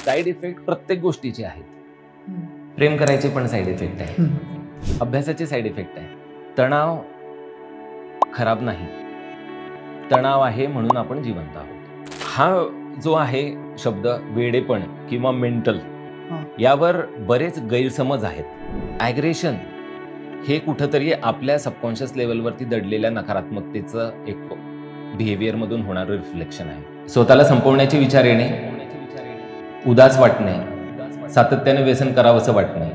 Side effect प्रत्येक गोष्टीचे आहेत. प्रेम करायचे पण साईड इफेक्ट आहे, अभ्यासाचे साईड इफेक्ट आहे. तणाव खराब नाही, तणाव आहे म्हणून आपण जिवंत आहोत. हा जो आहे शब्द वेडेपण किंवा मेंटल, यावर बरेच गैरसमज आहेत. ॲग्रेशन हे कुठंतरी आपल्या सबकॉन्शियस लेवलवरती दडलेल्या नकारात्मकतेचं एक बिहेवियर मधून होणारं रिफ्लेक्शन आहे. स्वतःला संपवण्याचे विचार येणे, उदास वाटणे, सातत्याने व्यसन करावंसं वाटणे,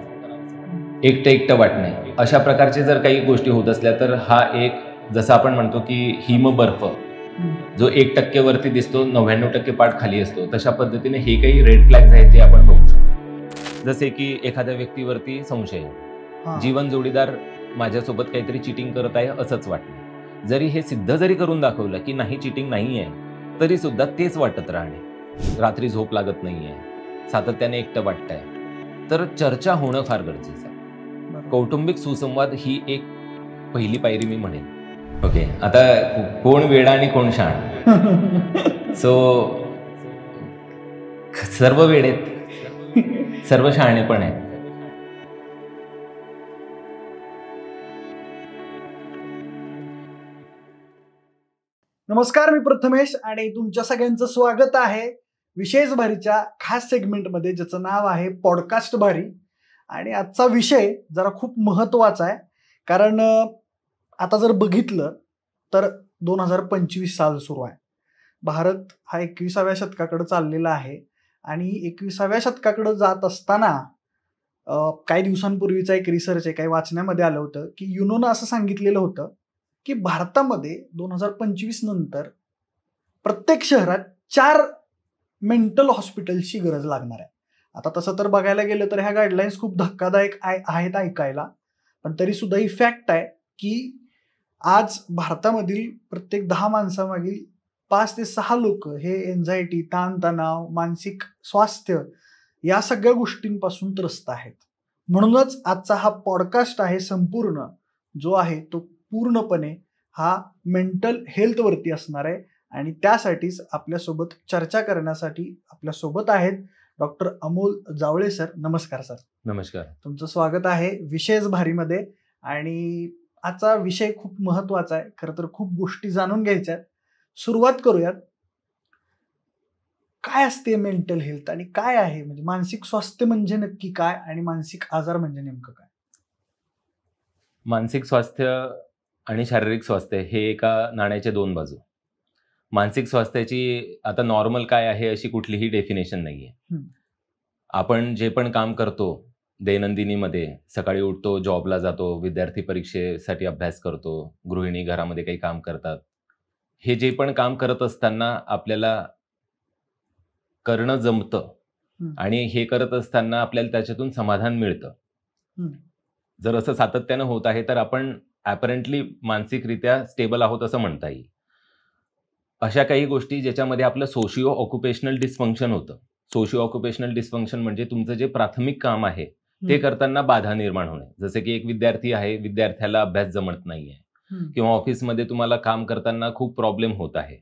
एकटं वाटणे, अशा प्रकारचे जर काही गोष्टी होत असल्या तर हा एक, जसं आपण म्हणतो की हिमबर्फ जो 1% वरती दिसतो, 99% पाठ खाली असतो, तशा पद्धतीने हे काही रेड फ्लॅग्स आहेत ते आपण बघू शकतो. जसे की एखाद्या व्यक्तीवरती संशय, जीवन जोडीदार माझ्यासोबत काहीतरी चिटिंग करत आहे असंच वाटलं. जरी हे सिद्ध जरी करून दाखवलं की नाही, चिटिंग नाही आहे, तरी सुद्धा तेच वाटत राहणे. रात्री झोप लागत नाहीये, सातत्याने एकटं वाटतंय, तर चर्चा होणं फार गरजेचं आहे. कौटुंबिक सुसंवाद ही एक पहिली पायरी मी म्हणेन. ओके, आता कोण वेडा आणि कोण शहाण? सो सर्व वेडेत, सर्व शहाणे पण आहेत. नमस्कार, मी प्रथमेश आणि तुमच्या सगळ्यांचं स्वागत आहे विशेष भारीच्या खास सेगमेंटमध्ये, ज्याचं नाव आहे पॉडकास्ट भारी. आणि आजचा विषय जरा खूप महत्त्वाचा आहे, कारण आता जर बघितलं तर 2025 साल सुरू आहे. भारत हा 21व्या शतकाकडे चाललेला आहे आणि 21व्या शतकाकडे जात असताना काही दिवसांपूर्वीचा एक रिसर्च आहे, काही वाचण्यामध्ये आलं होतं की युनोनं असं सांगितलेलं होतं की भारतामध्ये 2025 नंतर प्रत्येक शहरात 4 मेंटल हॉस्पिटल्सची गरज लागणार आहे. आता तसं तर बघायला गेलं तर ह्या गाईडलाईन्स खूप धक्कादायक आहेत ऐकायला, पण तरी सुद्धा ही फॅक्ट आहे की आज भारतामधील प्रत्येक 10 माणसामागील 5 ते 6 लोक हे एन्झायटी, ताणतणाव, मानसिक स्वास्थ्य या सगळ्या गोष्टींपासून त्रस्त आहेत. म्हणूनच आजचा हा पॉडकास्ट आहे संपूर्ण, जो आहे तो पूर्णपणे हा मेंटल हेल्थवरती असणार आहे. आणि त्यासाठीच आपल्यासोबत चर्चा करण्यासाठी आपल्यासोबत आहेत डॉक्टर अमोल जावळे सर. नमस्कार सर. नमस्कार, तुमचं स्वागत आहे विशेष भारीमध्ये. आणि आजचा विषय खूप महत्वाचा आहे, खरं तर खूप गोष्टी जाणून घ्यायच्या आहेत. सुरुवात करूयात. काय असते मेंटल हेल्थ आणि काय आहे, म्हणजे मानसिक स्वास्थ्य म्हणजे नक्की काय आणि मानसिक आजार म्हणजे नेमकं काय? मानसिक स्वास्थ्य आणि शारीरिक स्वास्थ्य हे एका नाण्याचे 2 बाजू. मानसिक स्वास्थ्याची आता नॉर्मल काय आहे अशी कुठलीही डेफिनेशन नाहीये. आपण जे पण काम करतो दैनंदिनीमध्ये, सकाळी उठतो, जॉबला जातो, विद्यार्थी परीक्षेसाठी अभ्यास करतो, गृहिणी घरामध्ये काही काम करतात, हे जे पण काम करत असताना आपल्याला करणं जमतं आणि हे करत असताना आपल्याला त्याच्यातून समाधान मिळतं. जर असं सातत्यानं होत आहे तर आपण ॲपरंटली मानसिकरित्या स्टेबल आहोत असं म्हणता येईल. अशा काही गोष्टी ज्याच्यामध्ये आपलं सोशिओ ऑक्युपेशनल डिस्फंक्शन होतं. सोशिओ ऑक्युपेशनल डिस्फंक्शन म्हणजे तुमचं जे प्राथमिक काम आहे ते करताना बाधा निर्माण होणे. जसे की एक विद्यार्थी आहे, विद्यार्थ्याला अभ्यास जमत नाहीये, किंवा ऑफिसमध्ये तुम्हाला काम करताना खूप प्रॉब्लेम होत आहे.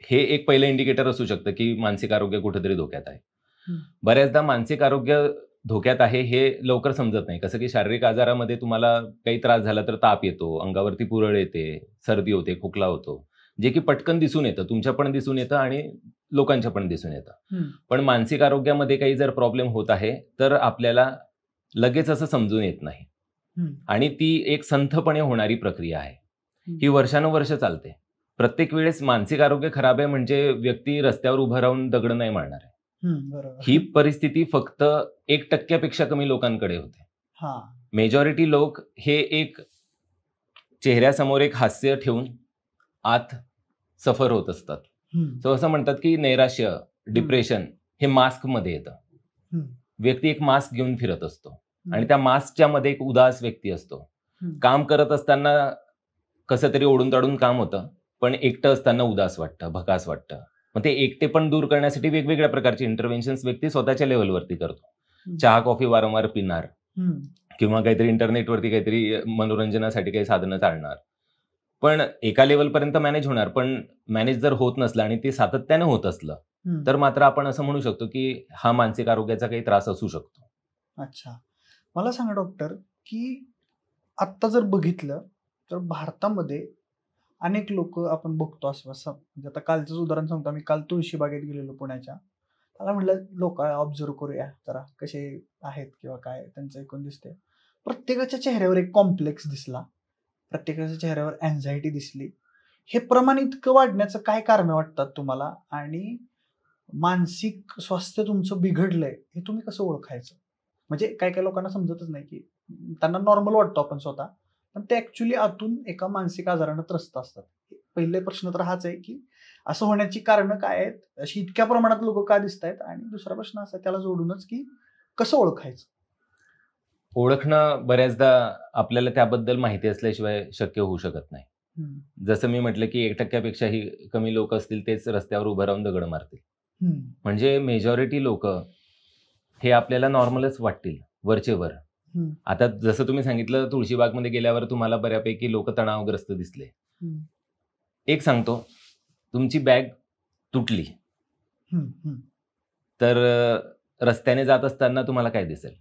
हे एक पहिलं इंडिकेटर असू शकतं की मानसिक आरोग्य कुठेतरी धोक्यात आहे. बऱ्याचदा मानसिक आरोग्य धोक्यात आहे हे लवकर समजत नाही. कसं की शारीरिक आजारामध्ये तुम्हाला काही त्रास झाला तर ताप येतो, अंगावरती पुरळ येते, सर्दी होते, खोकला होतो, जे की पटकन दिसून येतं, तुमच्या पण दिसून येतं आणि लोकांच्या पण दिसून येतं. पण मानसिक आरोग्यामध्ये काही जर प्रॉब्लेम होत आहे तर आपल्याला लगेच असं समजून येत नाही, आणि ती एक संथपणे होणारी प्रक्रिया आहे. ही वर्षानुवर्ष चालते. प्रत्येक वेळेस मानसिक आरोग्य खराब आहे म्हणजे व्यक्ती रस्त्यावर उभं राहून दगड नाही मारणार आहे. ही परिस्थिती फक्त 1% पेक्षा कमी लोकांकडे होते. मेजॉरिटी लोक हे एक चेहऱ्यासमोर एक हास्य ठेवून आत सफर होत असतात. सो असं म्हणतात की नैराश्य, डिप्रेशन हे मास्क मध्ये येतं. व्यक्ती एक मास्क घेऊन फिरत असतो आणि त्या मास्कच्या मध्ये एक उदास व्यक्ती असतो. काम करत असताना कसं तरी ओढून ताडून काम होतं, पण एकटं असताना उदास वाटतं, भकास वाटतं. मग ते एकटे पण दूर करण्यासाठी वेगवेगळ्या प्रकारचे इंटरव्हेन्शन्स व्यक्ती स्वतःच्या लेवलवरती करतो. चहा कॉफी वारंवार पिणार, किंवा काहीतरी इंटरनेटवरती काहीतरी मनोरंजनासाठी काही साधनं चालणार. पण एका लेवलपर्यंत मॅनेज होणार, पण मॅनेज जर होत नसलं आणि ते सातत्यानं होत असलं तर मात्र आपण असं म्हणू शकतो की हा मानसिक आरोग्याचा काही त्रास असू शकतो. अच्छा. मला सांगा डॉक्टर, की आत्ता जर बघितलं तर भारतामध्ये अनेक लोक आपण बघतो असं म्हणजे आता कालचंच उदाहरण सांगतो. आम्ही काल तुळशीबागेत गेलेलो पुण्याच्या. त्याला म्हटलं लोक ऑब्झर्व्ह करूया जरा कसे आहेत किंवा काय त्यांचं एकूण दिसते. प्रत्येकाच्या चेहऱ्यावर एक कॉम्प्लेक्स दिसला. प्रत्येकाच्या चेहऱ्यावर अँझायटी दिसली. हे प्रमाण इतकं वाढण्याचं काय कारण वाटतात तुम्हाला? आणि मानसिक स्वास्थ्य तुमचं बिघडलंय हे तुम्ही कसं ओळखायचं? म्हणजे काही-काही लोकांना समजतच नाही, की त्यांना नॉर्मल वाटतो आपण स्वतः. पण ते ॲक्चुअली आतून एका मानसिक आजारानं त्रस्त असतात. पहिले प्रश्न तर हाच आहे, की असं होण्याची कारणं काय आहेत? अशी इतक्या प्रमाणात लोकं का दिसतायत? आणि दुसरा प्रश्न असा आहे त्याला जोडूनच, की कसं ओळखायचं? ओळखणं बऱ्याचदा आपल्याला त्याबद्दल माहिती असल्याशिवाय शक्य होऊ शकत नाही. हं, जसं मी म्हटलं, की 1% पेक्षाही कमी लोक असतील तेच रस्त्यावर उभं राहून दगड मारतील. हं, म्हणजे मेजॉरिटी लोकं हे आपल्याला नॉर्मलच वाटतील वरचे वर. हं, आता जसं तुम्ही सांगितलं तुळशीबागमध्ये गेल्यावर तुम्हाला बऱ्यापैकी लोकं तणावग्रस्त दिसले. हं, एक सांगतो, तुमची बॅग तुटली, हं, हं. तर रस्त्याने जात असताना तुम्हाला काय दिसेल?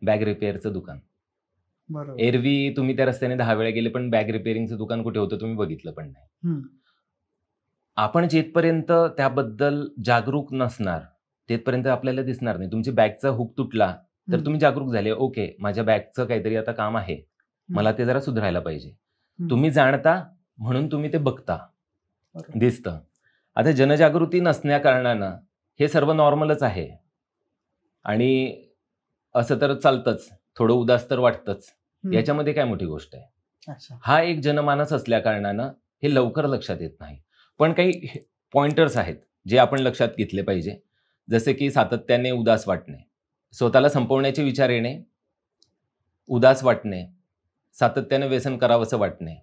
बॅग रिपेअरचं दुकान. बरोबर. एरवी तुम्ही त्या रस्त्याने 10 वेळा गेले, पण बॅग रिपेअरिंगचं दुकान कुठे होतं तुम्ही बघितलं पण नाही. हं, आपण जिथपर्यंत त्याबद्दल जागरूक नसणार, तिथपर्यंत आपल्याला दिसणार नाही. तुमची बॅगचा हुक तुटला, तर हं, तुम्ही जागरूक झाले, ओके, माझ्या बॅगचं काहीतरी आता काम आहे. हं, मला ते जरा सुधारायला पाहिजे. हं. तुम्ही जाणता म्हणून तुम्ही ते बघता, बरोबर. दिसतं. आता जनजागृती नसण्याकारणानं हे सर्व नॉर्मलच आहे आणि असं तर चालतंच. थोडं उदास तर वाटतंच. हं. याच्यामध्ये काय मोठी गोष्ट आहे? अच्छा. हा एक जनमानस असल्याकारणानं हे लवकर लक्षात येत नाही. पण काही पॉइंटर्स आहेत, जे आपण लक्षात घेतले पाहिजे. जसे की सातत्याने उदास वाटणे, स्वतःला संपवण्याचे विचार येणे, उदास वाटणे, सातत्याने व्यसन करावंसं वाटणे,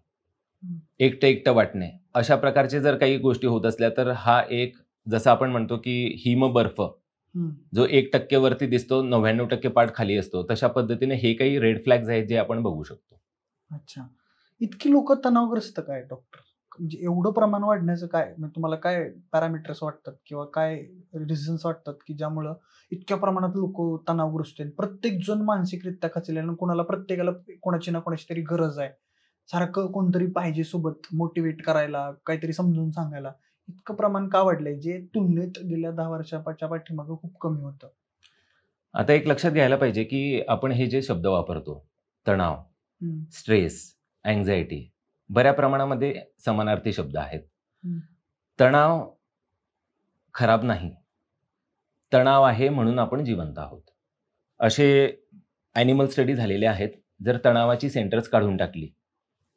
हं, एकटं-एकटं वाटणे. अशा प्रकारचे जर काही गोष्टी होत असल्या, तर हा एक जसं आपण म्हणतो की हिमबर्फ हं. जो 1% वरती दिसतो, 99% पार्ट खाली असतो. तशा पद्धतीने हे काही रेड फ्लॅग्स आहेत, जे आपण बघू शकतो. अच्छा. इतकी लोकं तणावग्रस्त काय डॉक्टर? म्हणजे एवढं प्रमाण वाढण्याचं काय? म्हणजे तुम्हाला काय पॅरामीटर्स वाटतात किंवा काय रिझन्स वाटतात, की ज्यामुळं इतक्या प्रमाणात लोकं तणावग्रस्त आहेत? प्रत्येकजण मानसिकरित्या खचलेला आणि प्रत्येकाला कोणाची ना कोणाची तरी गरज आहे. सारखं कोणतरी पाहिजे सोबत मोटिव्हेट करायला, काहीतरी समजून सांगायला. इतकं प्रमाण का वाढलंय? जे तुलनेत गेल्या 10 वर्षाच्या पाठीमागे खूप कमी होतं. आता एक लक्षात घ्यायला पाहिजे, की आपण हे जे शब्द वापरतो, तणाव, हं, स्ट्रेस, अँक्झायटी बऱ्या प्रमाणामध्ये समानार्थी शब्द आहेत. हं, तणाव खराब नाही. तणाव आहे म्हणून आपण जिवंत आहोत. असे ॲनिमल स्टडी झालेले आहेत. जर तणावाची सेंटर्स काढून टाकली,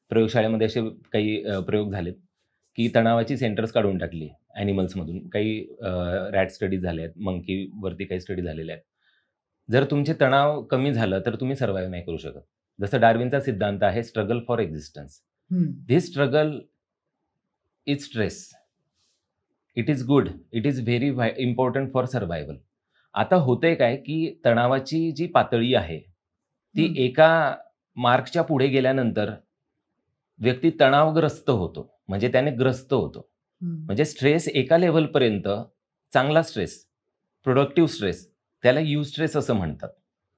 प्रयोगशाळेमध्ये असे काही प्रयोग झालेत, की तणावाची सेंटर्स काढून टाकली ॲनिमल्समधून. काही रॅट स्टडीज झाले आहेत, मंकीवरती काही स्टडी झालेले आहेत. जर तुमचे तणाव कमी झालं, तर तुम्ही सर्व्हायव्ह नाही करू शकत. जसं डार्विनचा सिद्धांत आहे स्ट्रगल फॉर एक्झिस्टन्स. हं, this struggle is stress. It is good. It is very important for survival. आता होतंय काय, की तणावाची जी पातळी आहे, ती हं, एका मार्कच्या पुढे गेल्यानंतर व्यक्ती तणावग्रस्त होतो. म्हणजे त्याने ग्रस्त होतो. हं, म्हणजे स्ट्रेस एका लेव्हलपर्यंत चांगला स्ट्रेस, प्रोडक्टिव्ह स्ट्रेस, त्याला युस्ट्रेस असं म्हणतात.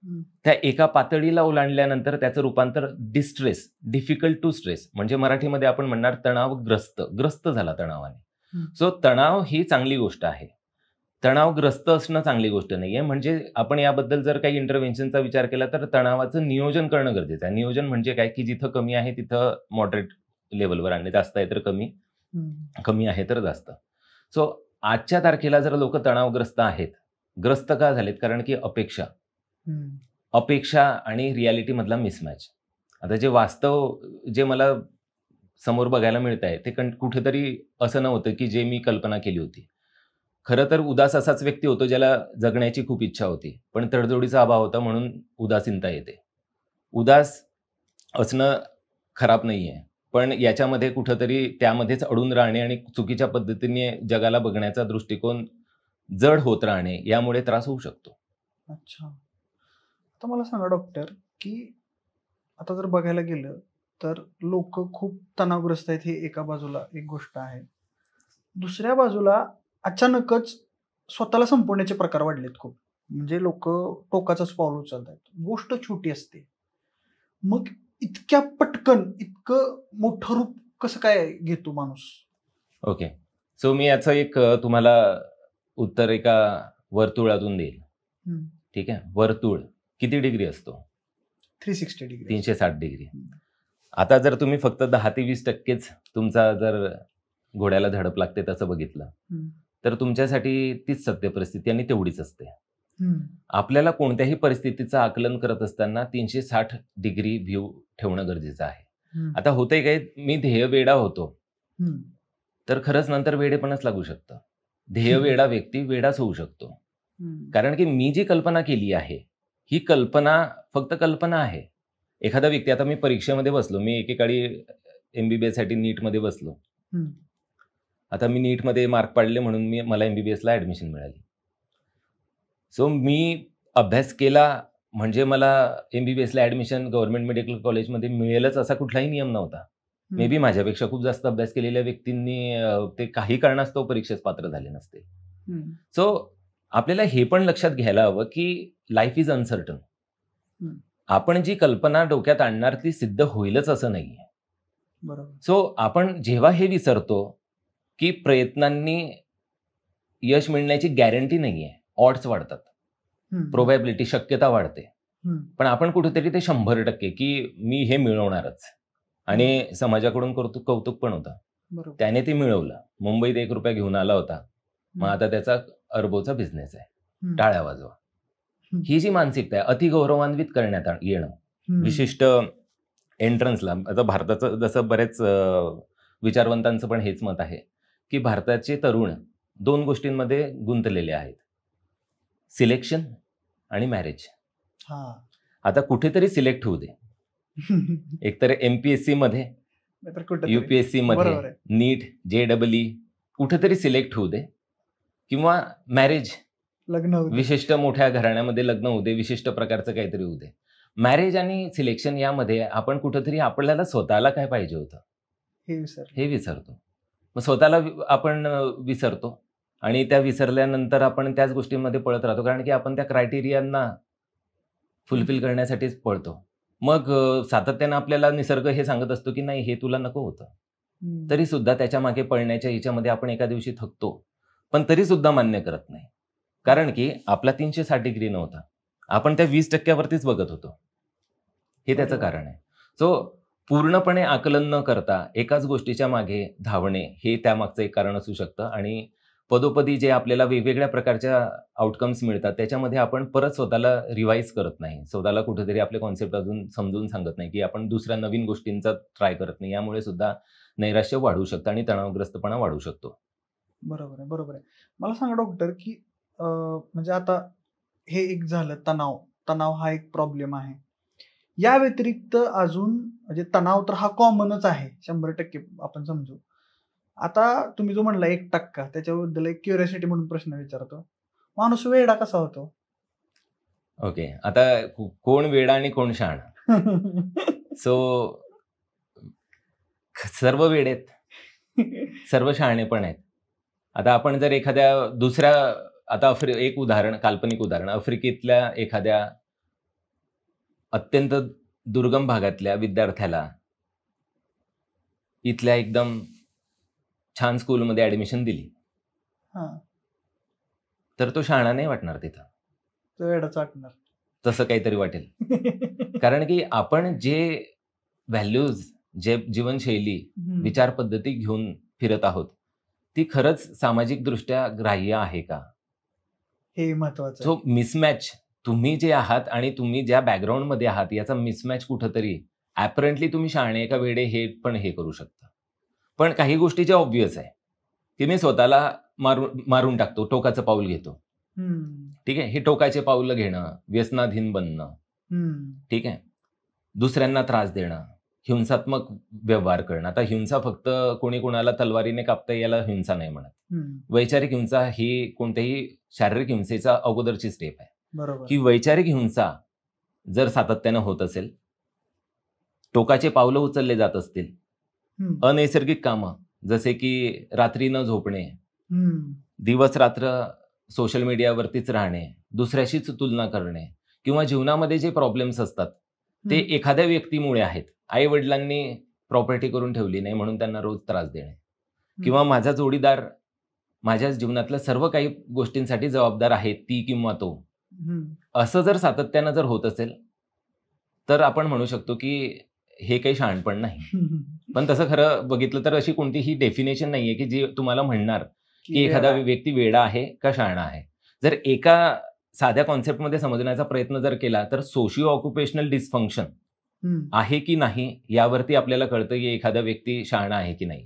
हं. त्या एका पातळीला ओलांडल्यानंतर त्याचं रूपांतर डिस्ट्रेस, डिफिकल्ट टू स्ट्रेस म्हणजे मराठीमध्ये आपण म्हणणार तणावग्रस्त, ग्रस्त झाला तणावाने. हं. सो तणाव ही चांगली गोष्ट आहे. तणावग्रस्त असणं चांगली गोष्ट नाहीये. म्हणजे आपण याबद्दल जर काही इंटरव्हेन्शनचा विचार केला तर तणावाचं नियोजन करणं गरजेचं आहे. नियोजन म्हणजे काय, की जिथं कमी आहे तिथं मॉडरेट लेव्हलवर आणणे. जास्त आहे तर कमी, हं, कमी आहे तर जास्त. सो आजच्या तारखेला जर लोकं तणावग्रस्त आहेत. ग्रस्त का झालेत? कारण की हं. अपेक्षा आणि रिॲलिटीमधला मिसमॅच. आता जे वास्तव जे मला समोर बघायला मिळतंय, ते कुठेतरी असं नव्हतं, की जे मी कल्पना केली होती. खरं तर उदास असाच व्यक्ती होतो, ज्याला जगण्याची खूप इच्छा होती. पण तडजोडीचा अभाव होता म्हणून उदासीनता येते. उदास असणं खराब नाहीये. पण याच्यामध्ये कुठेतरी त्यामध्येच अडून राहणे आणि चुकीच्या पद्धतीने जगाला बघण्याचा दृष्टिकोन जड होत राहणे, यामुळे त्रास होऊ शकतो. अच्छा. आता मला सांगा डॉक्टर, की आता जर बघायला गेलं, तर लोकं खूप तणावग्रस्त आहेत हे एका बाजूला एक गोष्ट आहे. दुसऱ्या बाजूला अचानकच स्वतःला संपवण्याचे प्रकार वाढलेत खूप. म्हणजे लोक टोकाचंच पाऊल उचलतात. गोष्ट छोटी असते. मग इतक्या पटकन इतकं मोठं रूप कसं काय घेतो माणूस? ओके. सो मी याचं एक तुम्हाला उत्तर एका वर्तुळातून देईल. हम्म. ठीक आहे. वर्तुळ किती डिग्री असतो? 360 डिग्री. 360 डिग्री. आता जर तुम्ही फक्त 10 ते 20% तुमचा जर घोड्याला झडप लागते तसं बघितलं तर तुमच्यासाठी तीच सत्य परिस्थिती आणि तेवढीच असते. आपल्याला कोणत्याही परिस्थितीचं आकलन करत असताना 360 डिग्री व्ह्यू ठेवणं गरजेचं आहे. आता होतंय काय, मी ध्येय वेडा होतो तर खरंच नंतर वेडेपणच लागू शकतं. ध्येय वेडा व्यक्ती वेडाच होऊ शकतो. कारण की मी जी कल्पना केली आहे ही कल्पना फक्त कल्पना आहे. एखादा व्यक्ती, आता मी परीक्षेमध्ये बसलो, मी एकेकाळी MBBS साठी नीटमध्ये बसलो. आता मी नीटमध्ये मार्क पाडले म्हणून मला MBBS ला ऍडमिशन मिळाली. सो मी अभ्यास केला म्हणजे मला MBBS ला ऍडमिशन गव्हर्नमेंट मेडिकल कॉलेजमध्ये मिळेलच असा कुठलाही नियम नव्हता. मे बी माझ्यापेक्षा खूप जास्त अभ्यास केलेल्या व्यक्तींनी ते काही कारणास्तव परीक्षेस पात्र झाले नसते. सो आपल्याला हे पण लक्षात घ्यायला हवं की लाईफ इज अनसर्टन. आपण जी कल्पना डोक्यात आणणार ती सिद्ध होईलच असं नाहीये. बरोबर. सो आपण जेव्हा हे विसरतो की प्रयत्नांनी यश मिळण्याची गॅरंटी नाहीये, ऑड्स वाढतात, प्रोबॅबिलिटी, शक्यता वाढते. पण आपण कुठेतरी ते 100% की मी हे मिळवणारच, आणि समाजाकडून कौतुक पण होतं. त्याने ते मिळवलं. मुंबईत 1 रुपया घेऊन आला होता, मग आता त्याचा अरबोचा बिझनेस आहे. टाळ्या वाजवा. ही जी मानसिकता आहे, अतिगौरवान्वित करण्यात येणं, विशिष्ट एंट्रन्सला. आता भारताचं जसं बरेच विचारवंतांचं पण हेच मत आहे की भारताचे तरुण 2 गोष्टींमध्ये गुंतलेले आहेत, सिलेक्शन आणि मॅरेज. आता कुठेतरी सिलेक्ट होऊ दे, एकतर MPSC मध्ये, UPSC मध्ये, नीट, JEE, कुठेतरी सिलेक्ट होऊ दे, किंवा मॅरेज, लग्न, विशिष्ट मोठ्या घराण्यामध्ये लग्न होऊ दे, विशिष्ट प्रकारचं काहीतरी होऊ दे. मॅरेज आणि सिलेक्शन यामध्ये आपण कुठेतरी आपल्याला स्वतःला काय पाहिजे होतं हे विसरतो. मग स्वतःला आपण विसरतो आणि त्या विसरल्यानंतर आपण त्याच गोष्टींमध्ये पळत राहतो, कारण की आपण त्या क्रायटेरियांना फुलफिल करण्यासाठीच पळतो. मग सातत्यानं आपल्याला निसर्ग हे सांगत असतो की नाही, हे तुला नको होतं. तरी सुद्धा त्याच्या मागे पळण्याच्या हिच्यामध्ये आपण एका दिवशी थकतो, पण तरी सुद्धा मान्य करत नाही, कारण की आपला 360 डिग्री नव्हता, आपण त्या 20% बघत होतो. हे त्याचं कारण आहे. सो पूर्णपणे आकलन न करता एकाच गोष्टीच्या मागे धावणे हे त्यामागचं एक कारण असू शकतं. आणि पदोपदी जे आपल्याला वेगवेगळ्या प्रकारच्या आउटकम्स मिळतात त्याच्यामध्ये आपण परत स्वतःला रिवाईज करत नाही, स्वतःला कुठेतरी आपले कॉन्सेप्ट अजून समजून सांगत नाही, की आपण दुसऱ्या नवीन गोष्टींचा ट्राय करत नाही. यामुळे सुद्धा नैराश्य वाढू शकतं आणि तणावग्रस्तपणा वाढू शकतो. बरोबर आहे, बरोबर आहे. मला सांगा डॉक्टर, की म्हणजे आता हे एक झालं तणाव हा एक प्रॉब्लेम आहे. या व्यतिरिक्त अजून म्हणजे तणाव तर हा कॉमनच आहे, 100% आपण समजू. आता तुम्ही जो म्हणला 1% त्याच्याबद्दल एक क्युरिओसिटी म्हणून प्रश्न विचारतो, माणूस वेडा कसा होतो? ओके. आता कोण वेडा आणि कोण शहाणा? सो सर्व वेडेत, सर्व शहाणे पण आहेत. आता आपण जर एखाद्या दुसऱ्या, आता एक उदाहरण, काल्पनिक उदाहरण, आफ्रिकेतल्या एखाद्या अत्यंत दुर्गम भागातल्या विद्यार्थ्याला इथल्या एकदम छान स्कूलमध्ये ऍडमिशन दिली, तर तो शहाणा नाही वाटणार, तिथं तो वेडाच वाटणार, तसं काहीतरी वाटेल. कारण की आपण जे व्हॅल्यूज, जे जीवनशैली, विचार पद्धती घेऊन फिरत आहोत ती खरंच सामाजिक दृष्ट्या ग्राह्य आहे का, हे महत्वाचं. सो मिसमॅच, तुम्ही जे आहात आणि तुम्ही ज्या बॅकग्राऊंड मध्ये आहात याचा मिसमॅच कुठंतरी, ॲपरंटली तुम्ही शहाणे का वेडे हे पण हे करू शकता. पण काही गोष्टी ज्या ऑब्व्हियस आहे की मी स्वतःला मारून टाकतो, टोकाचं पाऊल घेतो. ठीक आहे, हे टोकाचे पाऊल घेणं, व्यसनाधीन बनणं, ठीक आहे, दुसऱ्यांना त्रास देणं, हिंसात्मक व्यवहार करणं. आता हिंसा फक्त कोणी कोणाला तलवारीने कापता याला हिंसा नाही म्हणत. वैचारिक हिंसा ही कोणत्याही शारीरिक हिंसेचा अगोदरची स्टेप आहे. बरोबर. ही वैचारिक हिंसा जर सातत्यानं होत असेल, टोकाचे पावलं उचलले जात असतील, अनैसर्गिक कामं जसे की रात्री न झोपणे, दिवस रात्र सोशल मीडियावरतीच राहणे, दुसऱ्याशीच तुलना करणे किंवा जीवनामध्ये जे प्रॉब्लेम्स असतात ते एखाद्या व्यक्तीमुळे आहेत. आई वडिलांनी प्रॉपर्टी करून ठेवली नाही म्हणून त्यांना रोज त्रास देणे किंवा माझा जोडीदार माझ्या जीवनातल्या सर्व काही गोष्टींसाठी जबाबदार आहे, ती किंवा तो. असं जर सातत्यानं जर होत असेल तर आपण म्हणू शकतो की हे काही शहाणपण नाही. पण तसं खरं बघितलं तर अशी कोणतीही डेफिनेशन नाहीये की जी तुम्हाला म्हणणार की एखादा व्यक्ती वेडा आहे का शहाणा आहे. जर एका साध्या कॉन्सेप्टमध्ये समजण्याचा प्रयत्न जर केला तर सोशिओ ऑक्युपेशनल डिस्फंक्शन आहे की नाही यावरती आपल्याला कळतं की एखादा व्यक्ती शहाणा आहे की नाही.